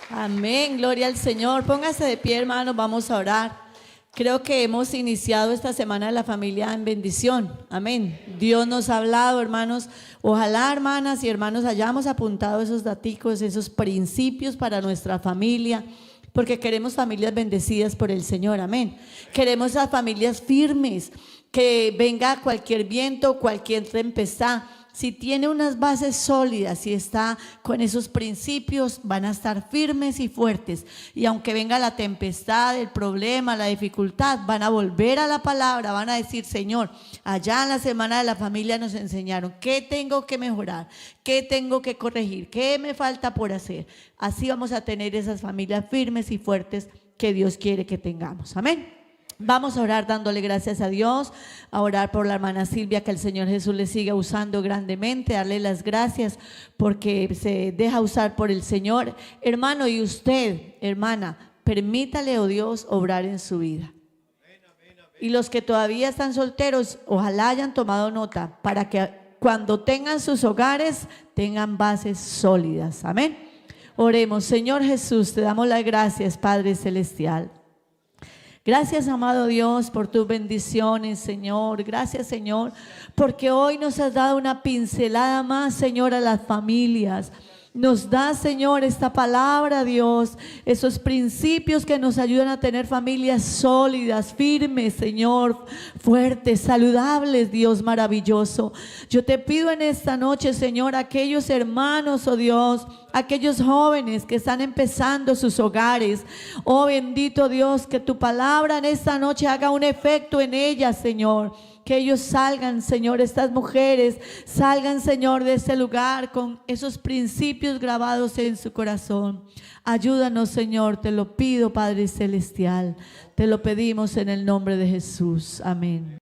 Amén, gloria al Señor. Póngase de pie, hermanos, vamos a orar. Creo que hemos iniciado esta semana la familia en bendición. Amén. Dios nos ha hablado, hermanos. Ojalá, hermanas y hermanos, hayamos apuntado esos daticos, esos principios para nuestra familia, porque queremos familias bendecidas por el Señor. Amén. Queremos a familias firmes, que venga cualquier viento, cualquier tempestad, Si tiene unas bases sólidas, si está con esos principios, van a estar firmes y fuertes. Y aunque venga la tempestad, el problema, la dificultad, van a volver a la palabra, van a decir: Señor, allá en la semana de la familia nos enseñaron qué tengo que mejorar, qué tengo que corregir, qué me falta por hacer. Así vamos a tener esas familias firmes y fuertes que Dios quiere que tengamos. Amén. Vamos a orar dándole gracias a Dios, a orar por la hermana Silvia, que el Señor Jesús le siga usando grandemente, darle las gracias porque se deja usar por el Señor. Hermano, y usted, hermana, permítale, oh Dios, obrar en su vida. Y los que todavía están solteros, ojalá hayan tomado nota para que cuando tengan sus hogares tengan bases sólidas. Amén. Oremos. Señor Jesús, te damos las gracias, Padre Celestial. Gracias, amado Dios, por tus bendiciones, Señor. Gracias, Señor, porque hoy nos has dado una pincelada más, Señor, a las familias. Nos da, Señor, esta palabra, Dios, esos principios que nos ayudan a tener familias sólidas, firmes, Señor, fuertes, saludables, Dios maravilloso. Yo te pido en esta noche, Señor, aquellos hermanos, oh Dios, aquellos jóvenes que están empezando sus hogares, oh bendito Dios, que tu palabra en esta noche haga un efecto en ellas, Señor. Que ellos salgan, Señor, estas mujeres salgan, Señor, de ese lugar con esos principios grabados en su corazón. Ayúdanos, Señor, te lo pido, Padre Celestial. Te lo pedimos en el nombre de Jesús. Amén.